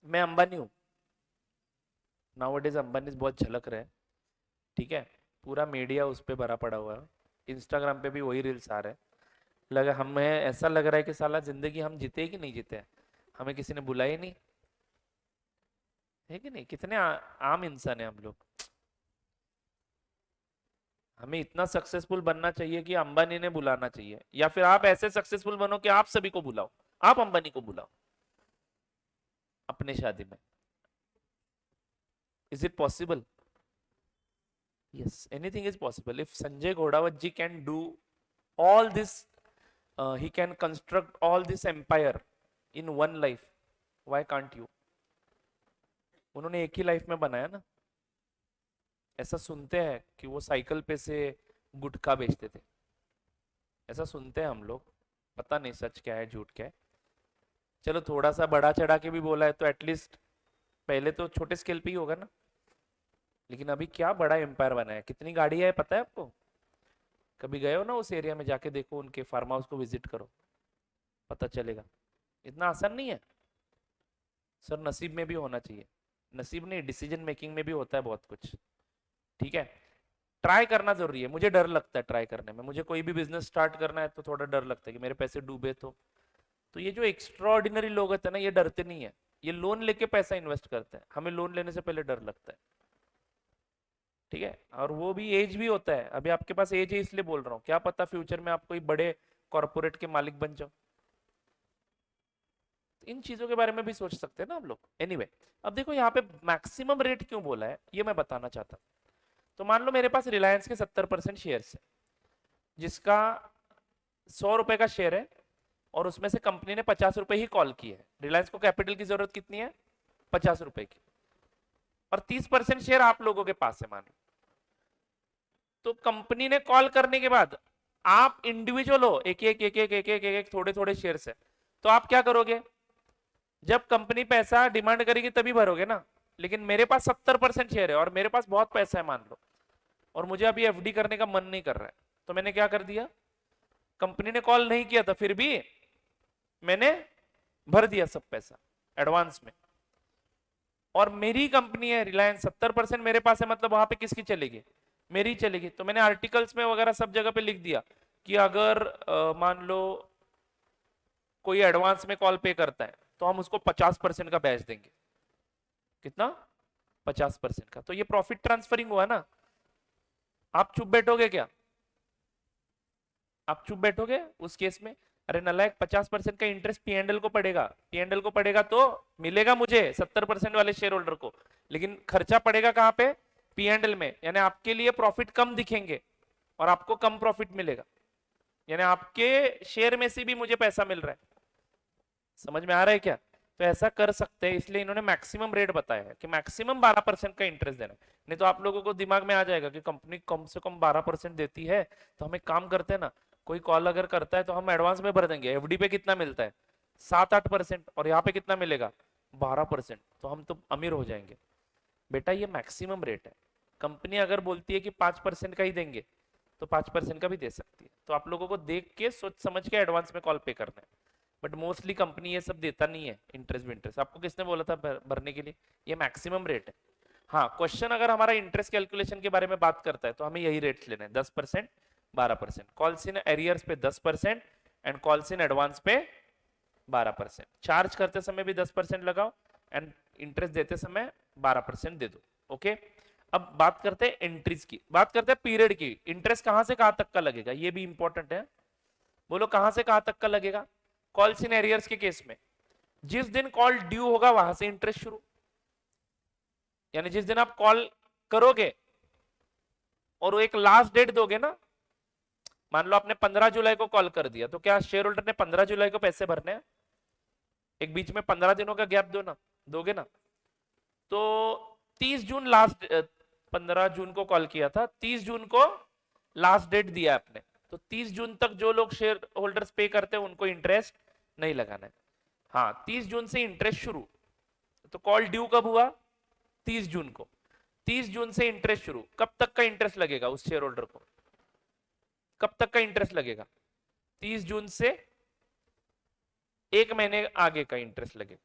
Speaker 1: मैं अंबानी हूं, नाउअडेज अंबानी बहुत झलक रहे हैं, ठीक है, पूरा मीडिया उस पर भरा पड़ा हुआ है, इंस्टाग्राम पे भी वही रील्स आ रहे हैं। लगा हमें ऐसा लग रहा है कि साला जिंदगी हम जीते कि नहीं जीते, हमें किसी ने बुलाया ही नहीं है कि नहीं। कितने आम इंसान है हम लोग। हमें इतना सक्सेसफुल बनना चाहिए कि अंबानी ने बुलाना चाहिए, या फिर आप ऐसे सक्सेसफुल बनो कि आप सभी को बुलाओ, आप अंबानी को बुलाओ अपने शादी में। Is it possible? yes, anything is possible. If Sanjay Ghodawat ji can do all this, he can construct all this empire in one life, why can't you? उन्होंने एक ही लाइफ में बनाया ना। ऐसा सुनते हैं कि वो साइकिल पे से गुटखा बेचते थे, ऐसा सुनते हैं हम लोग, पता नहीं सच क्या है झूठ क्या है। चलो थोड़ा सा बड़ा चढ़ा के भी बोला है तो एटलीस्ट पहले तो छोटे स्केल पे ही होगा ना। लेकिन अभी क्या बड़ा एम्पायर बना है, कितनी गाड़ियां है पता है आपको? कभी गए हो ना उस एरिया में, जाके देखो, उनके फार्म हाउस को विजिट करो, पता चलेगा। इतना आसान नहीं है सर, नसीब में भी होना चाहिए। नसीब नहीं, डिसीजन मेकिंग में भी होता है बहुत कुछ। ठीक है, ट्राई करना जरूरी है। मुझे डर लगता है ट्राई करने में, मुझे कोई भी बिजनेस स्टार्ट करना है तो थोड़ा डर लगता है कि मेरे पैसे डूबे तो ये जो एक्स्ट्रा ऑर्डिनरी लोग होते हैं ना, ये डरते नहीं है, ये लोन लेके पैसा इन्वेस्ट करते हैं। हमें लोन लेने से पहले डर लगता है। ठीक है, और वो भी एज भी होता है, अभी आपके पास एज है इसलिए बोल रहा हूँ, क्या पता फ्यूचर में आप कोई बड़े कॉर्पोरेट के मालिक बन जाओ। इन चीजों के बारे में भी सोच सकते हैं ना हम लोग। एनीवे, अब देखो यहाँ पे मैक्सिमम रेट क्यों बोला है ये मैं बताना चाहता हूँ। तो मान लो मेरे पास रिलायंस के 70% शेयर्स है, जिसका 100 रुपए का शेयर है, और उसमें से कंपनी ने 50 रुपए ही कॉल की है। रिलायंस को कैपिटल की जरूरत कितनी है? 50 रुपए की। और 30% शेयर आप लोगों के पास है मान लो। तो कंपनी ने कॉल करने के बाद आप इंडिविजुअल हो, एक एक एक एक एक एक एक, एक थोड़े थोड़े शेयर्स है, तो आप क्या करोगे? जब कंपनी पैसा डिमांड करेगी तभी भरोगे ना। लेकिन मेरे पास 70% शेयर है और मेरे पास बहुत पैसा है मान लो, और मुझे अभी एफडी करने का मन नहीं कर रहा है, तो मैंने क्या कर दिया? कंपनी ने कॉल नहीं किया था फिर भी मैंने भर दिया सब पैसा एडवांस में। और मेरी कंपनी है रिलायंस, 70% मेरे पास है, मतलब वहां पे किसकी चलेगी? मेरी चलेगी। तो मैंने आर्टिकल्स में वगैरह सब जगह पे लिख दिया कि अगर मान लो कोई एडवांस में कॉल पे करता है तो हम उसको 50% का बैच देंगे। कितना? 50% का। तो ये प्रॉफिट ट्रांसफरिंग हुआ ना। आप चुप बैठोगे क्या? आप चुप बैठोगे उस केस में? अरे नालायक, 50% का इंटरेस्ट पीएनएल को पड़ेगा, पीएनएल को पड़ेगा तो मिलेगा मुझे 70% वाले शेयर होल्डर को, लेकिन खर्चा पड़ेगा कहां पे? पीएनएल में। यानी आपके लिए प्रॉफिट कम दिखेंगे और आपको कम प्रॉफिट मिलेगा, यानी आपके शेयर में से भी मुझे पैसा मिल रहा है। समझ में आ रहा है क्या? तो ऐसा कर सकते हैं, इसलिए इन्होंने मैक्सिमम रेट बताया है कि मैक्सिमम 12% का इंटरेस्ट देना है। नहीं तो आप लोगों को दिमाग में आ जाएगा कि कंपनी कम से कम 12% देती है, तो हम एक काम करते हैं ना, कोई कॉल अगर करता है तो हम एडवांस में भर देंगे। एफडी पे कितना मिलता है? 7-8%, और यहाँ पे कितना मिलेगा? 12%। तो हम तो अमीर हो जाएंगे। बेटा ये मैक्सिमम रेट है, कंपनी अगर बोलती है कि 5% का ही देंगे तो 5% का भी दे सकती है। तो आप लोगों को देख के सोच समझ के एडवांस में कॉल पे करना है। बट मोस्टली कंपनी ये सब देता नहीं है, इंटरेस्ट विंटरेस्ट। आपको किसने बोला था भरने के लिए? ये मैक्सिमम रेट है। हाँ, क्वेश्चन अगर हमारा इंटरेस्ट कैलकुलेशन के बारे में बात करता है तो हमें यही रेट्स लेने हैं, 10%, 12%। कॉल्स इन एरियर्स पे 10% एंड कॉल्स इन एडवांस पे 12%। चार्ज करते समय भी 10% लगाओ एंड इंटरेस्ट देते समय 12% दे दो। ओके, अब बात करते हैं एंट्रीज की, बात करते हैं पीरियड की। इंटरेस्ट कहां से कहां तक का लगेगा ये भी इंपॉर्टेंट है। बोलो कहां से कहां तक का लगेगा? कॉल्स इन एरियर्स के केस में जिस दिन कॉल ड्यू होगा वहां से इंटरेस्ट शुरू, यानी जिस दिन आप कॉल करोगे और वो एक लास्ट डेट दोगे ना, मान लो आपने 15 जुलाई को कॉल कर दिया, तो क्या शेयर होल्डर ने 15 जुलाई को पैसे भरने हैं? एक बीच में 15 दिनों का गैप दो ना, दोगे ना। तो 30 जून लास्ट, 15 जून को कॉल किया था, 30 जून को लास्ट डेट दिया आपने, तो 30 जून तक जो लोग शेयर होल्डर्स पे करते हैं उनको इंटरेस्ट नहीं लगाना है। हाँ, 30 जून से इंटरेस्ट शुरू। तो कॉल ड्यू कब हुआ? 30 जून को। 30 जून से इंटरेस्ट शुरू, कब तक का इंटरेस्ट लगेगा उस शेयर होल्डर को? कब तक का इंटरेस्ट लगेगा? 30 जून से एक महीने आगे का इंटरेस्ट लगेगा।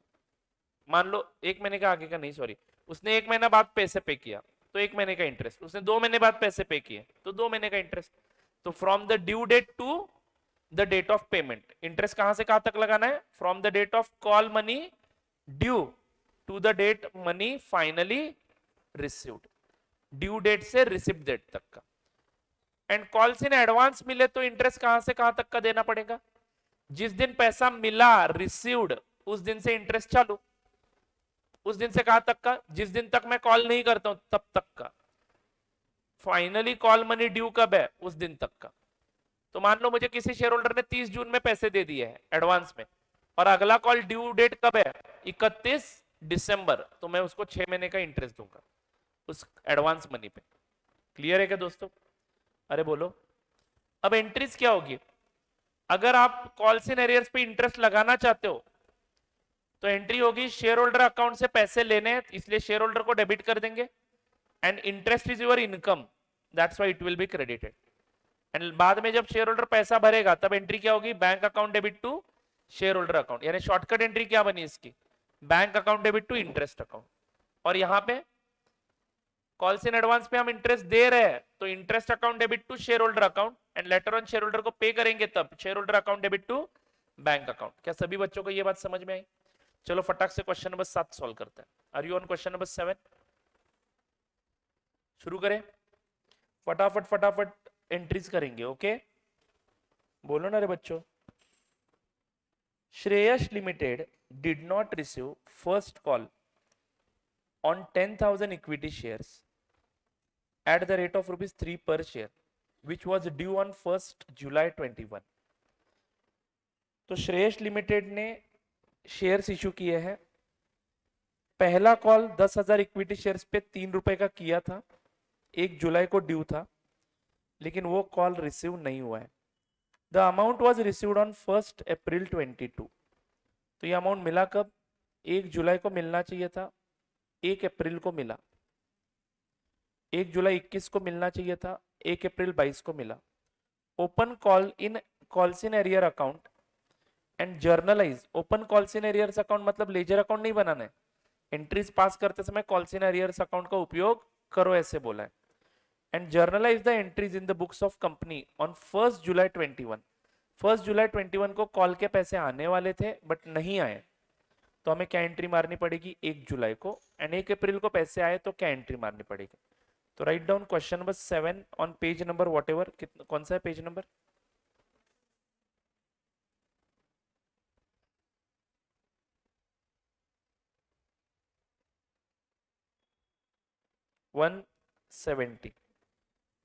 Speaker 1: मान लो एक महीने का आगे का नहीं, सॉरी, उसने एक महीना बाद पैसे पे किया तो एक महीने का इंटरेस्ट, उसने 2 महीने बाद पैसे पे किए तो 2 महीने का इंटरेस्ट। तो from the due date to the date of payment, interest कहां से कहां तक लगाना है? From the date of call money due to the date money finally received, due date से रिसिप्ट डेट तक का। एंड कॉल्स इन एडवांस मिले तो इंटरेस्ट कहां से कहां तक का देना पड़ेगा? जिस दिन पैसा मिला रिसीव्ड उस दिन से इंटरेस्ट चालू। उस दिन से कहां तक का? जिस दिन तक मैं कॉल नहीं करता हूं तब तक का। फाइनली कॉल मनी ड्यू कब है? उस दिन तक का। तो मान लो मुझे किसी शेयर होल्डर ने 30 जून में पैसे दे दिए हैं एडवांस में, और अगला कॉल ड्यू डेट कब है? 31 दिसंबर, तो मैं उसको 6 महीने का इंटरेस्ट दूंगा उस एडवांस मनी पे। क्लियर है क्या दोस्तों? अरे बोलो। अब एंट्रीज क्या होगी? अगर आप कॉल्स इन एरियर्स पे इंटरेस्ट लगाना चाहते हो तो एंट्री होगी शेयर होल्डर अकाउंट से पैसे लेने हैं, इसलिए शेयर होल्डर को डेबिट कर देंगे, and interest is your income, that's why it will be credited. And बाद में जब शेयर होल्डर पैसा भरेगा तब एंट्री क्या होगी? Bank account debit to share holder account, यानी शॉर्टकट एंट्री क्या बनी इसकी? Bank account debit to interest account. और यहां पे कॉल्स इन एडवांस पे हम इंटरेस्ट दे रहे हैं तो interest account debit to share holder account, and later on share holder को पे करेंगे तब share holder account debit to bank account. क्या सभी बच्चों को ये बात समझ में आई? चलो फटाक से क्वेश्चन नंबर 7 सॉल्व करते हैं। Are you on question number 7? शुरू करें? फटाफट फटाफट एंट्रीज करेंगे, ओके? बोलो ना रे बच्चों। Shreyas limited did not receive first call on 10,000 equity shares at the rate of rupees 3 per share which was due on 1st July 21। तो श्रेयस लिमिटेड ने शेयर्स इशू किए हैं। पहला कॉल 10,000 इक्विटी शेयर्स पे 3 रुपए का किया था, 1 जुलाई को ड्यू था, लेकिन वो कॉल रिसीव नहीं हुआ है। The amount was received on 1 अप्रैल 22। तो ये अमाउंट मिला कब? 1 जुलाई को मिलना चाहिए था, 1 अप्रैल को मिला। 1 जुलाई 21 को मिलना चाहिए था, 1 अप्रैल 22 को मिला। Open calls in arrear account and generalized. Open calls in arrears account मतलब लेजर अकाउंट नहीं बनाना है, एंट्रीज पास करते समय कॉल्स इन एरियर्स अकाउंट का उपयोग करो, ऐसे बोला है। And generalized the entries in the books of company on 1 जुलाई 21। 1 जुलाई 21 को कॉल के पैसे आने वाले थे बट नहीं आए, तो हमें क्या एंट्री मारनी पड़ेगी? 1 जुलाई को। एंड 1 अप्रैल को पैसे आए तो क्या एंट्री मारनी पड़ेगी? तो write down question number 7 on page number what ever, कौन सा है page number? One 170,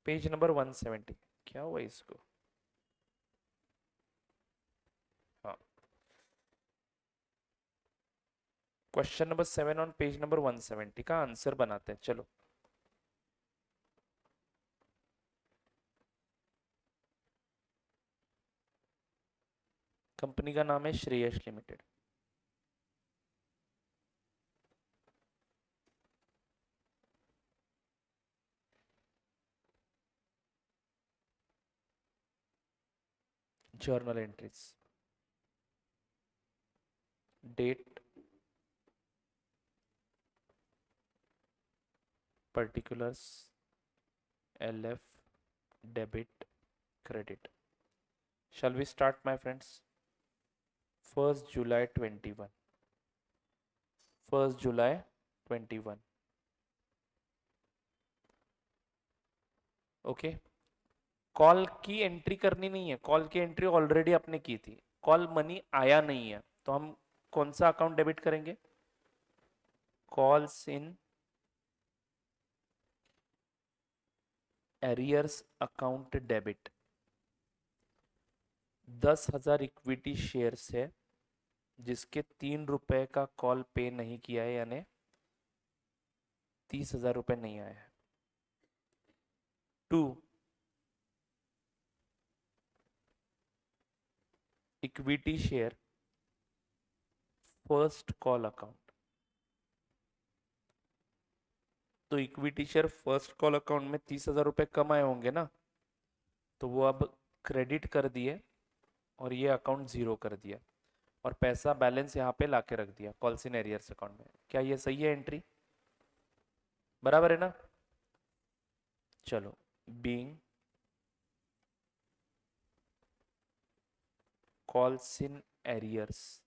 Speaker 1: page number 170। क्या हुआ इसको? हाँ, question number 7 on page number 170 का आंसर बनाते हैं। चलो कंपनी का नाम है Shreyas limited. Journal entries, date, particulars, LF, debit, credit. Shall we start, my friends? 1st July 21, 1st July 21। Okay, call की एंट्री करनी नहीं है, कॉल की एंट्री ऑलरेडी आपने की थी, कॉल मनी आया नहीं है, तो हम कौन सा अकाउंट डेबिट करेंगे? Calls in arrears account debit. 10,000 equity shares है जिसके 3 रुपए का कॉल पे नहीं किया है, यानी 30,000 रुपए नहीं आया है। 2 equity share first call account. तो equity share first call account में 30,000 रुपए कम आए होंगे ना, तो वो अब क्रेडिट कर दिए और ये अकाउंट जीरो कर दिया और पैसा बैलेंस यहाँ पे लाके रख दिया कॉल्स इन एरियर्स अकाउंट में। क्या ये सही है एंट्री? बराबर है ना? चलो, being calls in arrears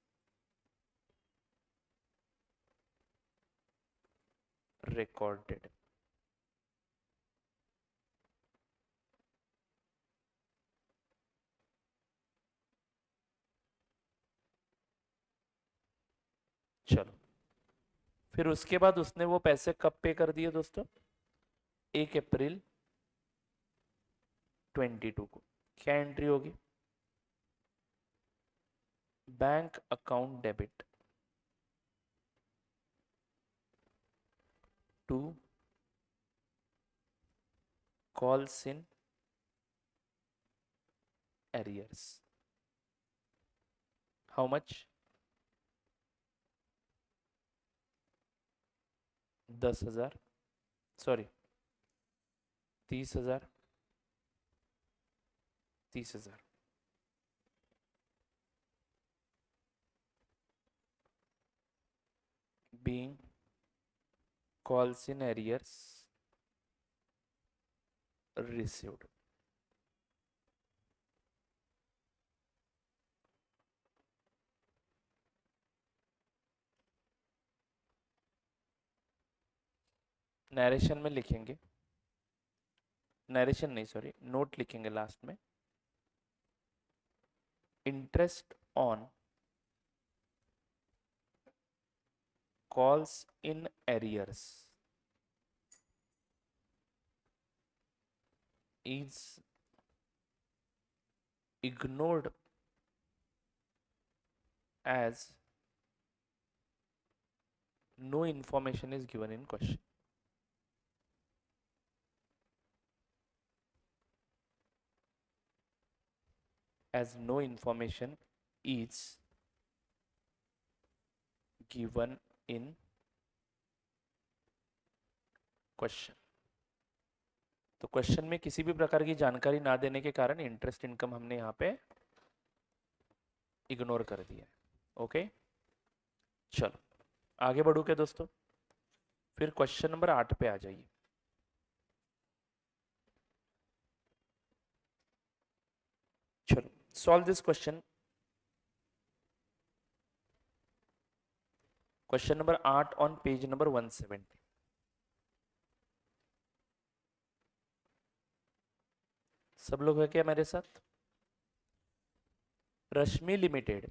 Speaker 1: recorded। चलो, फिर उसके बाद उसने वो पैसे कब पे कर दिए दोस्तों? 1 अप्रैल 22 को। क्या एंट्री होगी? Bank account debit to calls in arrears, how much? 10,000, sorry 30,000, 30,000। being calls in arrears received। Narration में लिखेंगे, नरेशन नहीं सॉरी, नोट लिखेंगे लास्ट में, interest on calls in arrears is ignored as no information is given in question। as no information is given in question. तो question में किसी भी प्रकार की जानकारी ना देने के कारण इंटरेस्ट इनकम हमने यहां पे इग्नोर कर दिया है। ओके, चलो आगे बढ़ू क्या दोस्तों? फिर क्वेश्चन नंबर 8 पे आ जाइए। चलो solve this question. Question number 8 on page number 170। सब लोग है क्या मेरे साथ? रश्मि limited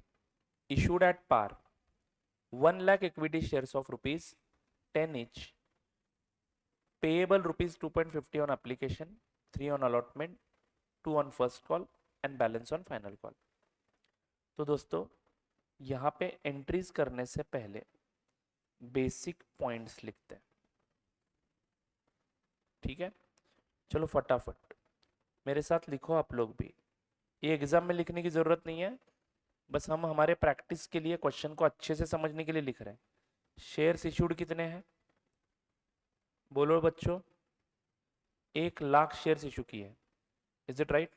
Speaker 1: issued at par 1 lakh equity shares of rupees 10 each, payable rupees 2.50 on application, 3 on allotment, 2 on first call and balance on final call। तो दोस्तों यहां पे एंट्रीज करने से पहले बेसिक पॉइंट्स लिखते हैं, ठीक है? चलो फटाफट मेरे साथ लिखो आप लोग भी। ये एग्जाम में लिखने की जरूरत नहीं है, बस हम हमारे प्रैक्टिस के लिए क्वेश्चन को अच्छे से समझने के लिए लिख रहे हैं। शेयर्स इशूड कितने हैं? बोलो बच्चों, 1 लाख शेयर्स इशू किए, इज इट राइट?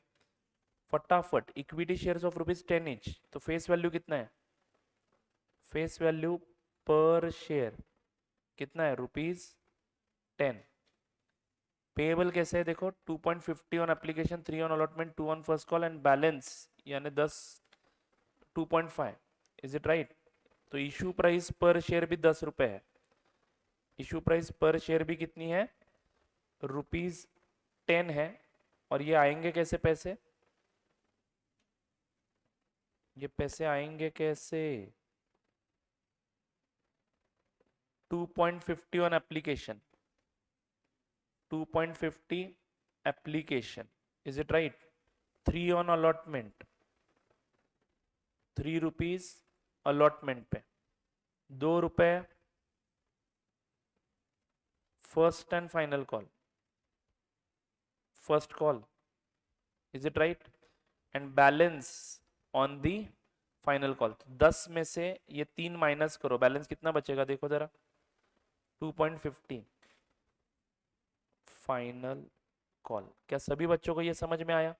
Speaker 1: फटाफट equity shares of rupees 10 inch, तो फेस वैल्यू कितना है? फेस वैल्यू पर शेयर कितना है? रुपीज 10। पेएबल कैसे है देखो, 2.50 on application, 3 on allotment, 2 on first call and balance यानी 10, 2.5, इज इट राइट? तो इशू प्राइस पर शेयर भी 10 रुपए है। इशू प्राइस पर शेयर भी कितनी है? रुपीज 10 है। और ये आएंगे कैसे पैसे? ये पैसे आएंगे कैसे? 2.50 on application, 2.50 application, is it right? 3 on allotment, 3 rupees allotment पे, 2 रुपए first and final call, first call, is it right? And balance on the final call. 10 में से ये 3 माइनस करो, बैलेंस कितना बचेगा देखो जरा? 2.50 फाइनल कॉल। क्या सभी बच्चों को ये समझ में आया?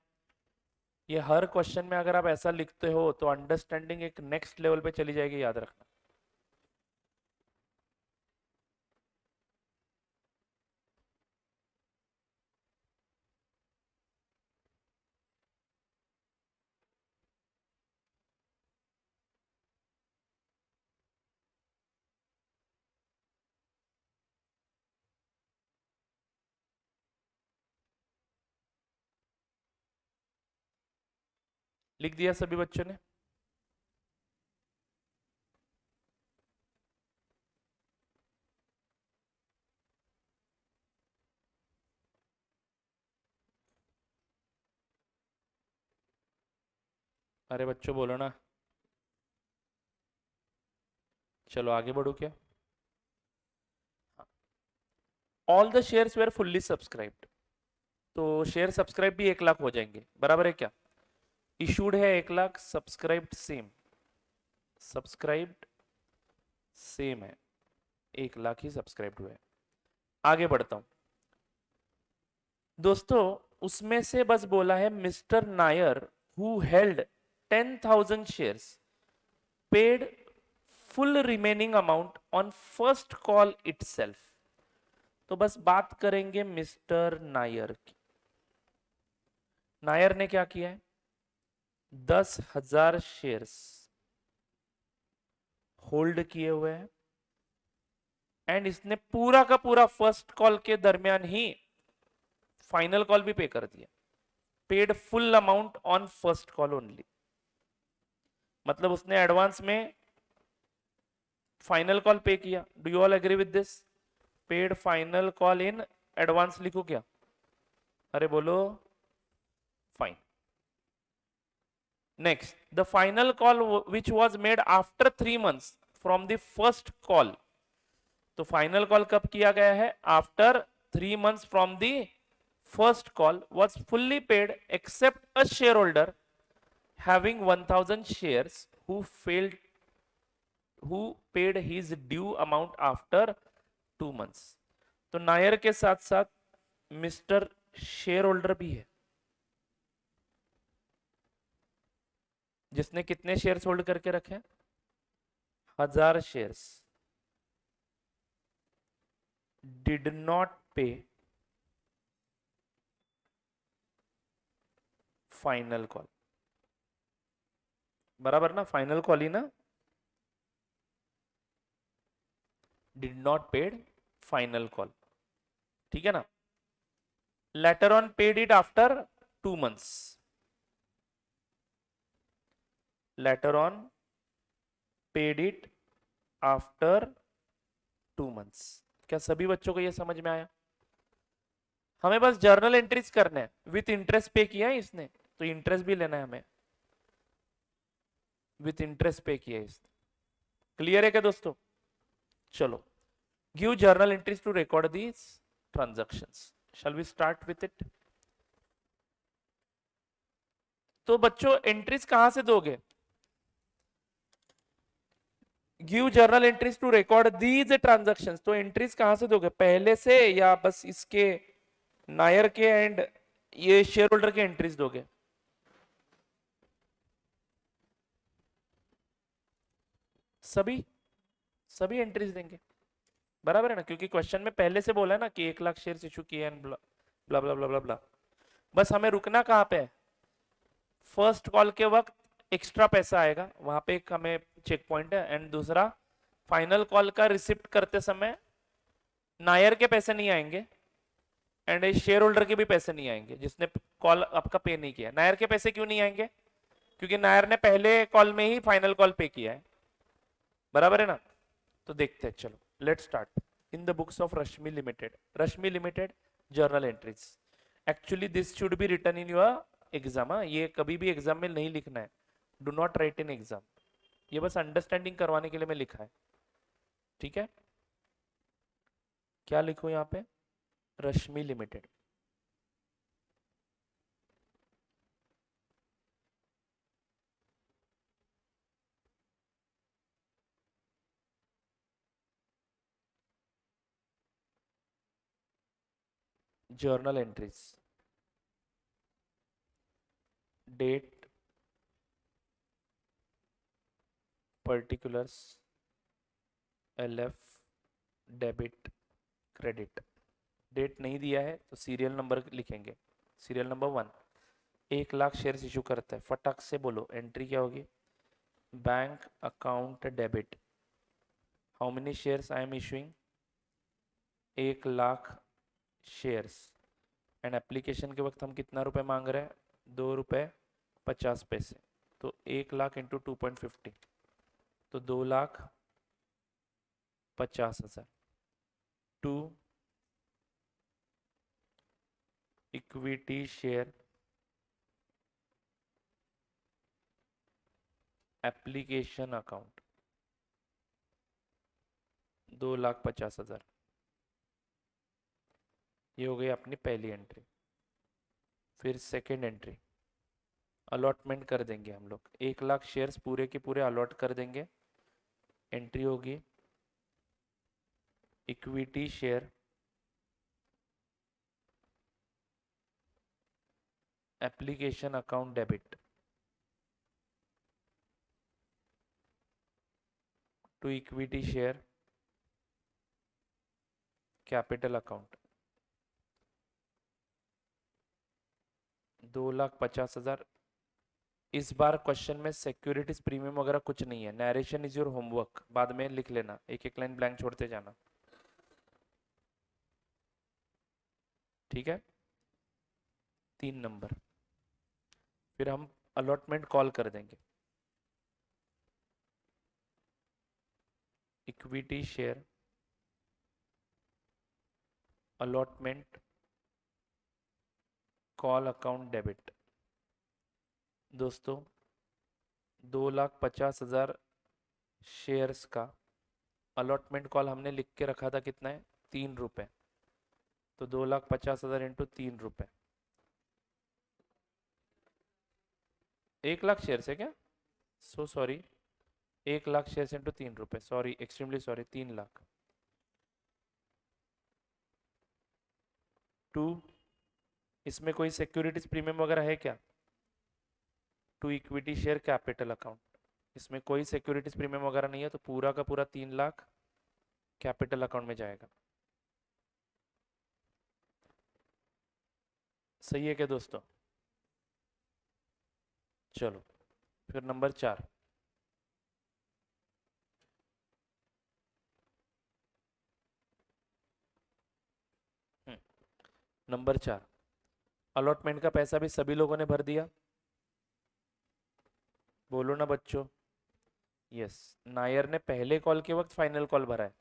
Speaker 1: ये हर क्वेश्चन में अगर आप ऐसा लिखते हो तो अंडरस्टैंडिंग एक नेक्स्ट लेवल पे चली जाएगी, याद रखना। लिख दिया सभी बच्चों ने? अरे बच्चों बोलो ना। चलो आगे बढ़ो क्या। All the shares were fully subscribed, तो शेयर सब्सक्राइब भी 1 लाख हो जाएंगे, बराबर है क्या। इशूड है 1 lakh, subscribed same, subscribed same है, 1 लाख ही सब्सक्राइब्ड हुए। आगे बढ़ता हूं दोस्तों, उसमें से बस बोला है mister Nair who held 10,000 shares paid full remaining amount on first call itself. तो बस बात करेंगे मिस्टर नायर की। नायर ने क्या किया है, 10,000 शेयर्स होल्ड किए हुए हैं एंड इसने पूरा का पूरा फर्स्ट कॉल के दरमियान ही फाइनल कॉल भी पे कर दिया, paid full amount on first call only. मतलब उसने एडवांस में फाइनल कॉल पे किया। Do you all agree with this, paid final call in advance लिखो क्या, अरे बोलो, fine. Next, the final call which was made after 3 months from the first call. तो final call कब किया गया है, after 3 months from the first call, was fully paid except a shareholder having 1,000 shares who paid his due amount after 2 months। तो नायर के साथ साथ mister share holder भी है, जिसने कितने शेयर्स होल्ड करके रखे, 1,000 शेयर्स, डिड नॉट पे फाइनल कॉल, बराबर ना, फाइनल कॉल ही ना, did not paid final call, ठीक है ना। Later on paid it after 2 months, later on paid it after 2 months। क्या सभी बच्चों को यह समझ में आया। हमें बस जर्नल एंट्रीज करने हैं, विथ इंटरेस्ट पे किया है इसने, तो इंटरेस्ट भी लेना है हमें, विथ इंटरेस्ट पे किया है इसने। क्लियर है क्या दोस्तों। चलो, give journal entries to record these transactions, shall we start with it. तो बच्चों एंट्रीज कहां से दोगे, give journal entries to record these transactions, तो एंट्रीज कहां से दोगे, पहले से या बस इसके नायर के एंड ये शेयर होल्डर के एंट्रीज दोगे। सभी सभी एंट्रीज देंगे, बराबर है ना, क्योंकि क्वेश्चन में पहले से बोला है ना कि 1 लाख शेयर इशू किए एंड ब्ला ब्ला ब्ला ब्ला ब्ला। बस हमें रुकना कहां पे है, फर्स्ट कॉल के वक्त एक्स्ट्रा पैसा आएगा वहां पे एक हमें चेक पॉइंट है, एंड दूसरा फाइनल कॉल का रिसिप्ट करते समय नायर के पैसे नहीं आएंगे एंड शेयर होल्डर के भी पैसे नहीं आएंगे जिसने कॉल आपका पे नहीं किया। नायर के पैसे क्यों नहीं आएंगे, क्योंकि नायर ने पहले कॉल में ही फाइनल कॉल पे किया है, बराबर है ना। तो देखते हैं, चलो let start. In the books of Rashmi limited, Rashmi limited journal entries, actually this should be written in your exam. ये कभी भी एग्जाम में नहीं लिखना है, do not write in exam, ये बस अंडरस्टैंडिंग करवाने के लिए मैं लिखा है, ठीक है। क्या लिखो यहाँ पे, Rashmi limited, journal entries, date, particulars, LF, debit, credit. Date नहीं दिया है तो सीरियल नंबर लिखेंगे, serial number 1। 1 lakh shares issue करता है, फटाक से बोलो एंट्री क्या होगी, bank account debit, how many shares I am issuing, 1 lakh shares, and application के वक्त हम कितना रुपए मांग रहे हैं, 2 रुपए 50 पैसे, तो 1 लाख इंटू 2.50, तो 2,50,000 to equity share application account, 2,50,000। ये हो गई अपनी पहली एंट्री। फिर सेकेंड एंट्री अलॉटमेंट कर देंगे हम लोग, 1,00,000 शेयर्स पूरे के पूरे अलॉट कर देंगे। एंट्री होगी equity share application account debit to equity share capital account. 2,50,000। इस बार क्वेश्चन में सिक्योरिटीज प्रीमियम वगैरह कुछ नहीं है। नरेशन इज योर होमवर्क, बाद में लिख लेना, एक एक लाइन ब्लैंक छोड़ते जाना, ठीक है। 3 नंबर, फिर हम अलॉटमेंट कॉल कर देंगे। Equity share allotment call account debit. दोस्तों 2,50,000 शेयर्स का अलॉटमेंट कॉल हमने लिख के रखा था, कितना है, 3 रुपए। तो 2,50,000 इंटू 3 रुपए, 1,00,000 शेयर है क्या, सो सॉरी, 1,00,000 शेयर इंटू 3 रुपए, सॉरी, एक्सट्रीमली सॉरी, 3,00,000। 2, इसमें कोई सिक्योरिटीज प्रीमियम वगैरह है क्या, to equity share capital account. इसमें कोई सिक्योरिटीज प्रीमियम वगैरह नहीं है, तो पूरा का पूरा 3,00,000 कैपिटल अकाउंट में जाएगा। सही है क्या दोस्तों। चलो फिर नंबर 4। नंबर 4, अलॉटमेंट का पैसा भी सभी लोगों ने भर दिया, बोलो ना बच्चों। यस, नायर ने पहले कॉल के वक्त फाइनल कॉल भरा है,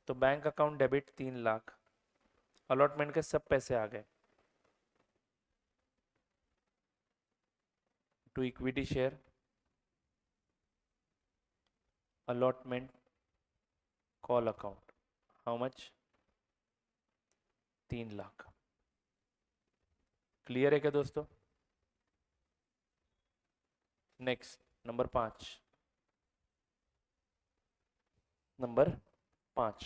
Speaker 1: तो बैंक अकाउंट डेबिट 3,00,000, अलॉटमेंट के सब पैसे आ गए। To equity share allotment call account, how much, 3,00,000। Clear है क्या दोस्तों। Next number 5। नंबर 5,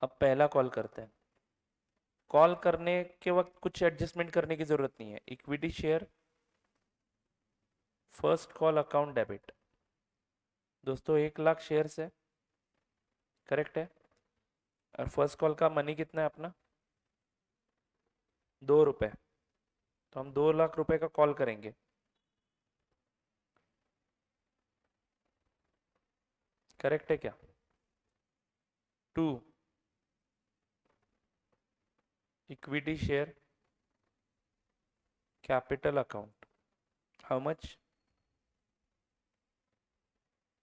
Speaker 1: अब पहला कॉल करते हैं। कॉल करने के वक्त कुछ एडजस्टमेंट करने की जरूरत नहीं है। Equity share first call account debit. दोस्तों 1,00,000 शेयर्स है, करेक्ट है, और फर्स्ट कॉल का मनी कितना है अपना, 2 रुपए। तो हम 2,00,000 रुपए का कॉल करेंगे। करेक्ट है क्या। 2 equity share capital account, how much,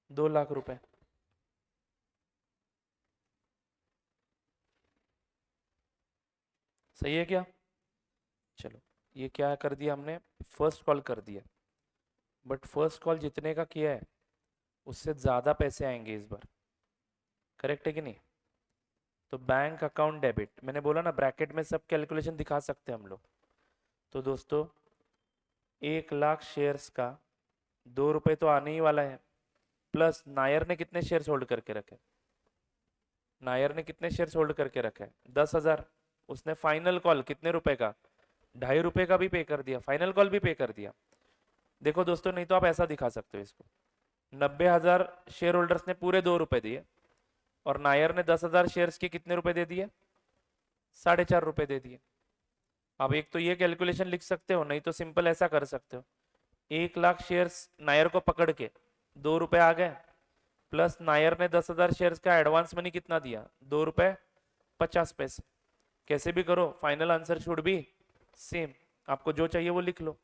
Speaker 1: 2,00,000 रुपए। सही है क्या। चलो ये क्या कर दिया हमने, फर्स्ट कॉल कर दिया, बट फर्स्ट कॉल जितने का किया है उससे ज़्यादा पैसे आएंगे इस बार, करेक्ट है कि नहीं। तो बैंक अकाउंट डेबिट, मैंने बोला ना ब्रैकेट में सब कैलकुलेशन दिखा सकते हैं हम लोग। तो दोस्तों 1,00,000 शेयर्स का 2 रुपए तो आने ही वाला है, प्लस नायर ने कितने शेयर्स होल्ड करके रखे, नायर ने कितने शेयर्स होल्ड करके रखे, 10,000। उसने फाइनल कॉल कितने रुपए का, 2.5 रुपए का भी पे कर दिया, फाइनल कॉल भी पे कर दिया। देखो दोस्तों, नहीं तो आप ऐसा दिखा सकते हो इसको, 90,000 शेयर होल्डर्स ने पूरे 2 रुपए दिए, और नायर ने 10,000 शेयर्स के कितने रुपए दे दिए, 4.5 रुपए दे दिए। अब एक तो ये कैलकुलेशन लिख सकते हो, नहीं तो सिंपल ऐसा कर सकते हो, 1,00,000 शेयर्स नायर को पकड़ के 2 रुपए आ गए, प्लस नायर ने 10,000 शेयर्स का एडवांस मनी कितना दिया, 2 रुपए 50 पैसे। कैसे भी करो, final answer should be same. आपको जो चाहिए वो लिख लो।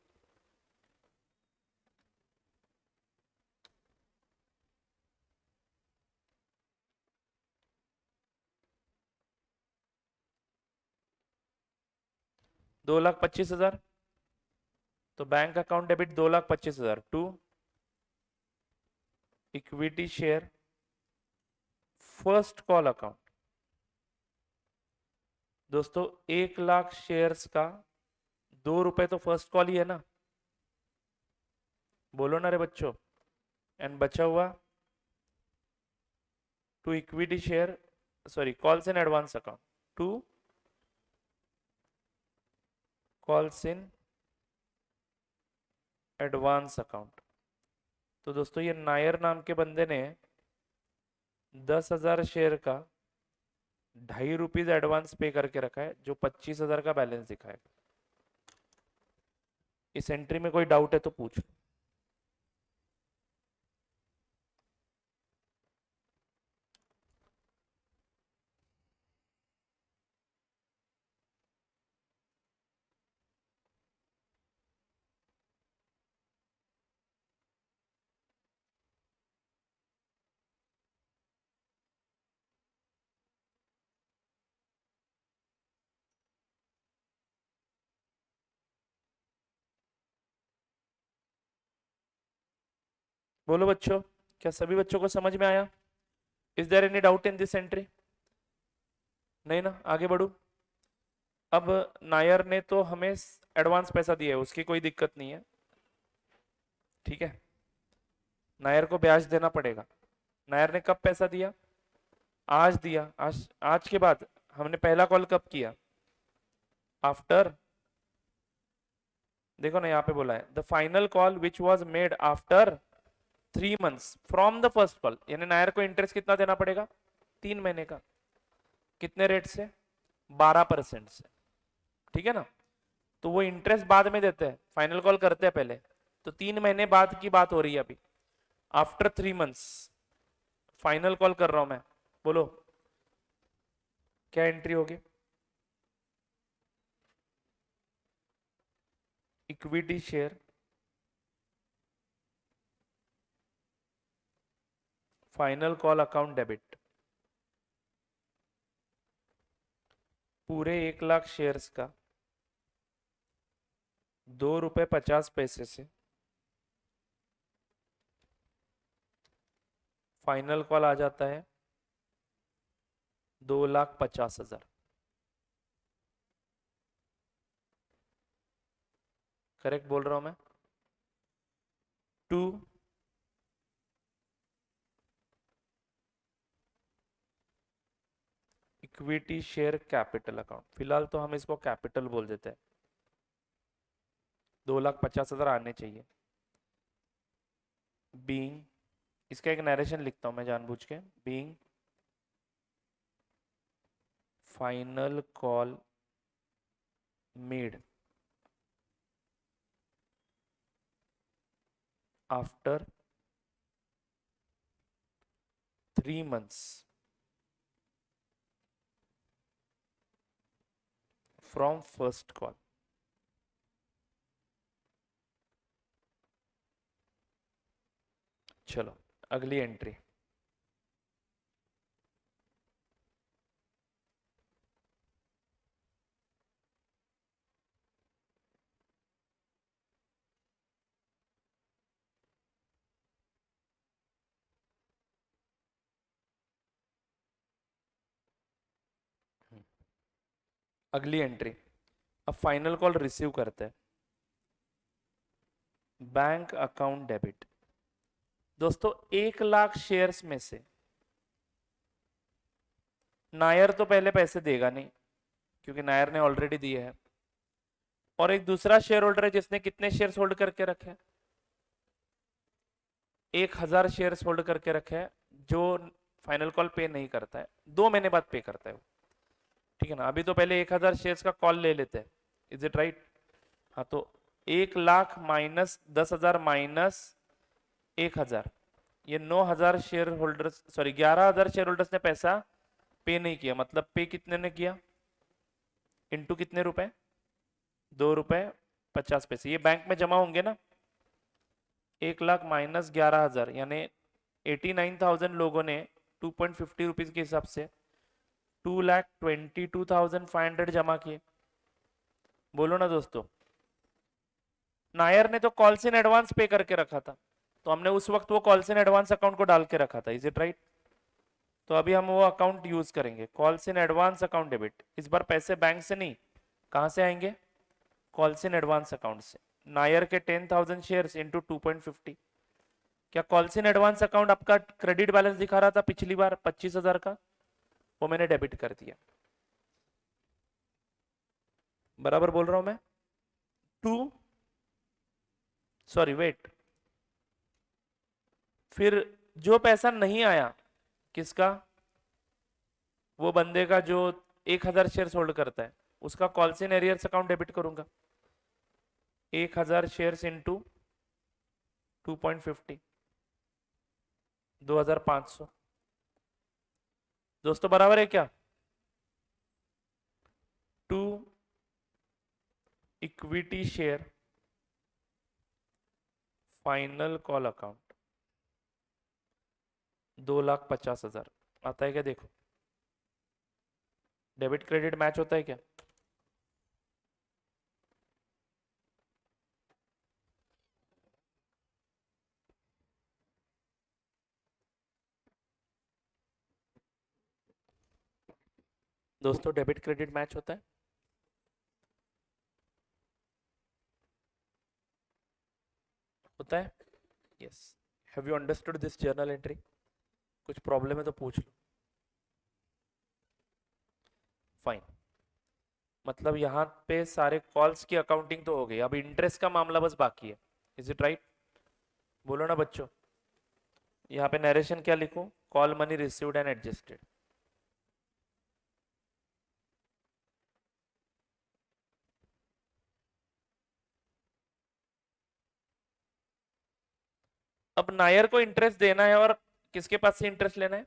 Speaker 1: दो लाख 25,000, तो bank account debit 2,25,000 to equity share first call account. दोस्तों 1 लाख शेयर्स का 2 रुपए तो फर्स्ट कॉल ही है ना, बोलो ना रे बच्चों। एंड बचा हुआ to equity share, sorry calls in advance account, to calls in advance account. तो दोस्तों ये नायर नाम के बंदे ने 10,000 शेयर का ₹2.5 एडवांस पे करके रखा है, जो 25,000 का बैलेंस दिखाएगा। इस एंट्री में कोई डाउट है तो पूछ। बोलो बच्चों, क्या सभी बच्चों को समझ में आया? Is there any doubt in this entry? नहीं ना, आगे बढ़ू। अब नायर ने तो हमें एडवांस पैसा दिया है, उसकी कोई दिक्कत नहीं है, ठीक है। नायर को ब्याज देना पड़ेगा। नायर ने कब पैसा दिया? आज दिया। आज के बाद हमने पहला कॉल कब किया? आफ्टर, देखो ना यहाँ पे बोला है the final call which was made after 3 months from the first call, यानी नायर को इंटरेस्ट कितना देना पड़ेगा? 3 महीने का। कितने रेट से? 12% से, ठीक है ना। तो वो इंटरेस्ट बाद में देते हैं, फाइनल कॉल करते हैं पहले। तो 3 महीने बाद की बात हो रही है अभी, आफ्टर 3 मंथ्स फाइनल कॉल कर रहा हूं मैं। बोलो क्या एंट्री होगी? Equity share final call account debit, पूरे 1 लाख शेयर्स का ₹2.50 से फाइनल कॉल आ जाता है 2,50,000। करेक्ट बोल रहा हूं मैं? To equity share capital account, फिलहाल तो हम इसको कैपिटल बोल देते हैं। 2,50,000 आने चाहिए। बीइंग, इसका एक नरेशन लिखता हूं मैं जानबूझ के, being final call made after 3 months from first call. चलो अगली एंट्री। अगली एंट्री, अब फाइनल कॉल रिसीव करते हैं, बैंक अकाउंट डेबिट। दोस्तों 1 लाख शेयर्स में से नायर तो पहले पैसे देगा नहीं, क्योंकि नायर ने ऑलरेडी दिए हैं। और एक दूसरा शेयर होल्डर है जिसने कितने शेयर्स होल्ड करके रखे हैं? 1,000 शेयर्स होल्ड करके रखे हैं, जो फाइनल कॉल पे नहीं करता है, 2 महीने बाद पे करता है वो, ठीक है ना। अभी तो पहले 1,000 शेयर्स का कॉल ले लेते हैं, इज इट राइट? हाँ, तो 1 लाख माइनस 10,000 माइनस 1,000, ये 9,000 share holders, sorry 11,000 share holders ने पैसा पे नहीं किया। मतलब पे कितने ने किया? इनटू कितने रुपए? ₹2.50। ये बैंक में जमा होंगे ना। 1 लाख माइनस 11,000 यानी 89,000 लोगों ने 2.50 रुपीज के हिसाब से 2,22,500 जमा किए। बोलो ना दोस्तों। नायर ने तो कॉल्स इन एडवांस पे करके रखा था, तो हमने उस वक्त वो कॉल्स इन एडवांस अकाउंट को डाल के रखा था, इज इट राइट? तो अभी हम वो अकाउंट यूज करेंगे, calls in advance account debit. इस बार पैसे बैंक से नहीं, कहां से आएंगे? कॉल्स इन एडवांस अकाउंट से। नायर के 10,000 शेयर्स इंटू 2.50। क्या कॉल्स इन एडवांस अकाउंट आपका क्रेडिट बैलेंस दिखा रहा था पिछली बार 25,000 का? वो मैंने डेबिट कर दिया। बराबर बोल रहा हूं मैं? टू, सॉरी वेट, फिर जो पैसा नहीं आया किसका? वो बंदे का जो 1,000 शेयर होल्ड करता है, उसका calls in arrears account debit करूंगा। 1,000 शेयर्स इंटू 2.50, 2,500। दोस्तों बराबर है क्या? To equity share final call account 2,50,000 आता है क्या? देखो डेबिट क्रेडिट मैच होता है क्या? दोस्तों डेबिट क्रेडिट मैच होता है? होता है? Yes. Have you understood this journal entry? कुछ प्रॉब्लम है तो पूछ लो। फाइन। मतलब यहाँ पे सारे कॉल्स की अकाउंटिंग तो हो गई, अब इंटरेस्ट का मामला बस बाकी है। Is it right? बोलो ना बच्चों। यहाँ पे नरेशन क्या लिखूं? Call money received and adjusted. अब नायर को इंटरेस्ट देना है और किसके पास से इंटरेस्ट लेना है?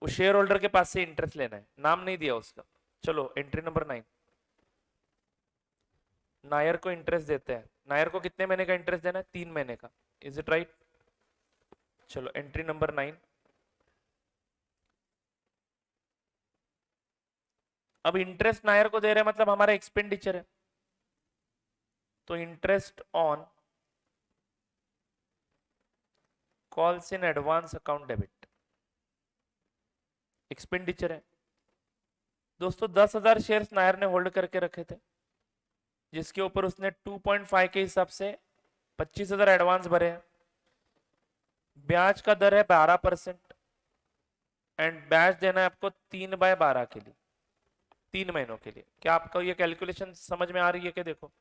Speaker 1: शेयर होल्डर के पास से इंटरेस्ट लेना है, नाम नहीं दिया उसका। चलो एंट्री नंबर 9। नायर को इंटरेस्ट देते हैं। नायर को कितने महीने का इंटरेस्ट देना है? 3 महीने का। Is it right? चलो एंट्री नंबर 9। अब इंटरेस्ट नायर को दे रहे हैं मतलब हमारा एक्सपेंडिचर है, तो interest on calls in advance account debit expenditure है। दोस्तों 10,000 शेयर्स नायर ने होल्ड करके रखे थे, जिसके ऊपर उसने 2.5 के हिसाब से 25,000 एडवांस भरे हैं। ब्याज का दर है 12%, एंड ब्याज देना है आपको 3/12 के लिए, 3 महीनों के लिए। क्या आपको ये कैलकुलेशन समझ में आ रही है? क्या देखो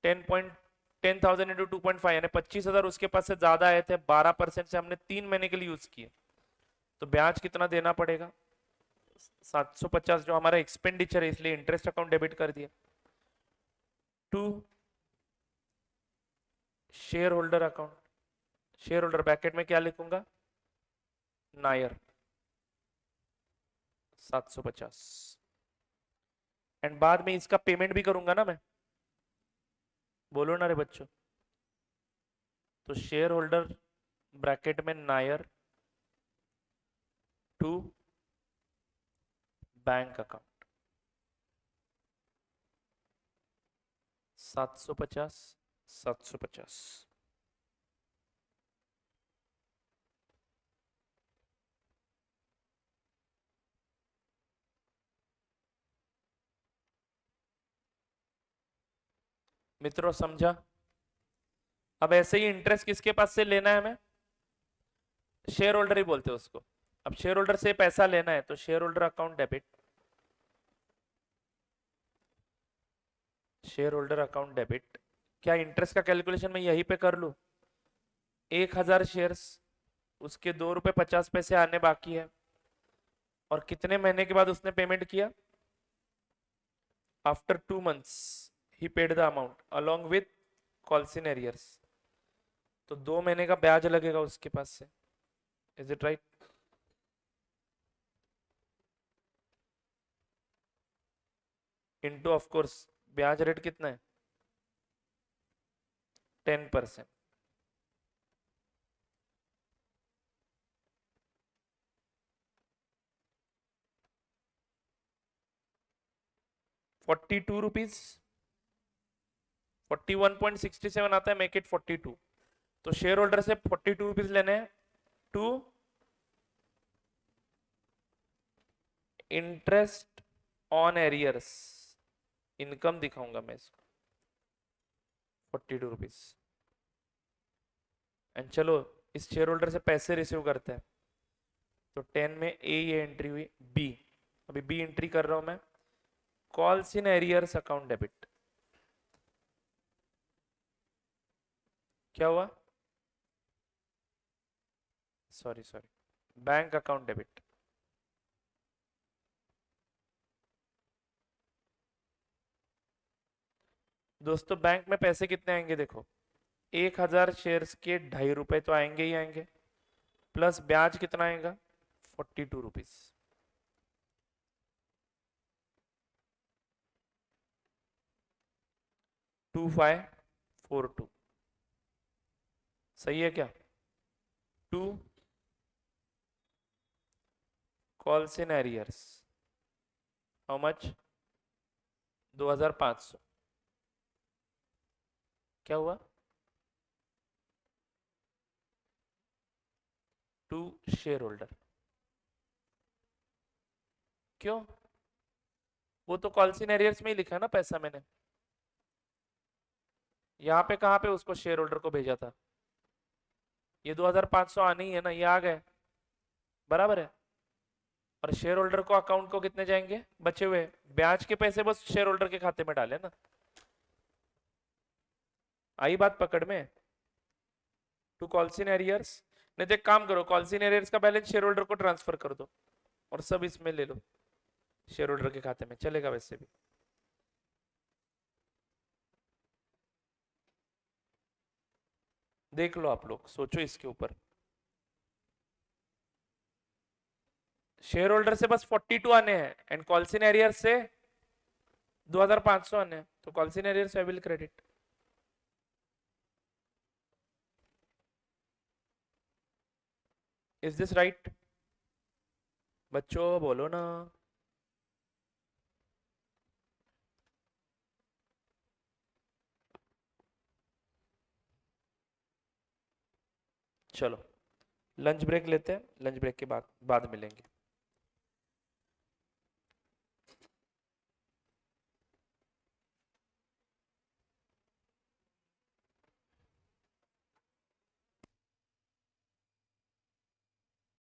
Speaker 1: 10,000 इंटू 2.5 यानी 25,000 उसके पास से ज्यादा आए थे, 12% से हमने 3 महीने के लिए यूज किए, तो ब्याज कितना देना पड़ेगा? 750, जो हमारा एक्सपेंडिचर है, इसलिए इंटरेस्ट अकाउंट डेबिट कर दिया। To share holder account, share holder bracket में क्या लिखूंगा? नायर 750, एंड बाद में इसका पेमेंट भी करूंगा ना मैं। बोलो ना रे बच्चों। तो शेयर होल्डर ब्रैकेट में नायर टू बैंक अकाउंट 750, 750। मित्रों समझा? अब ऐसे ही इंटरेस्ट किसके पास से लेना है हमें? शेयर होल्डर ही बोलते हैं उसको। अब शेयर होल्डर से पैसा लेना है तो share holder account debit, share holder account debit. क्या इंटरेस्ट का कैलकुलेशन मैं यहीं पे कर लू? 1,000 शेयर्स, उसके 2 रुपए 50 पैसे आने बाकी है, और कितने महीने के बाद उसने पेमेंट किया? After 2 months he paid the amount along with calls in arrears. तो 2 महीने का ब्याज लगेगा उसके पास से। Is it right? Into of course ब्याज रेट कितना है? 10%। 42 रुपीज, 41.67 आता है, मेक इट 42। तो शेयर होल्डर से 42 रुपीज लेने हैं to interest on arrears, income दिखाऊंगा मैं इसको 42 रुपीज। एंड चलो इस शेयर होल्डर से पैसे रिसीव करते हैं। तो 10 में ए ये एंट्री हुई, बी अभी बी एंट्री कर रहा हूं मैं, calls in arrears account debit. क्या हुआ, sorry sorry bank account debit. दोस्तों बैंक में पैसे कितने आएंगे देखो, 1000 शेयर्स के 2.5 रुपए तो आएंगे ही आएंगे, प्लस ब्याज कितना आएगा 42 रुपीज। 2542 सही है क्या। Two calls in arrears, how much 2500। क्या हुआ, टू शेयर होल्डर। क्यों, वो तो कॉल्स इन एरियर्स में ही लिखा है ना पैसा मैंने, यहाँ पे कहाँ पे उसको शेयर होल्डर को भेजा था, ये 2500 आने ही है ना, ये आ गए बराबर है। और शेयर होल्डर को अकाउंट को कितने जाएंगे बचे हुए, ब्याज के पैसे बस शेयर होल्डर के खाते में डाले ना। आई बात पकड़ में। टू कॉल्स इन एरियर्स, नहीं तो एक काम करो, कॉल्स इन एरियर्स का बैलेंस शेयर होल्डर को ट्रांसफर कर दो और सब इसमें ले लो, शेयर होल्डर के खाते में चलेगा वैसे भी। देख लो आप लोग, सोचो इसके ऊपर। शेयर होल्डर से बस 42 आने हैं एंड कॉल्स इन एरियर से 2500 आने हैं, तो कॉल्स इन एरियर से I will credit. Is this right बच्चों, बोलो ना। चलो लंच ब्रेक लेते हैं, लंच ब्रेक के बाद मिलेंगे।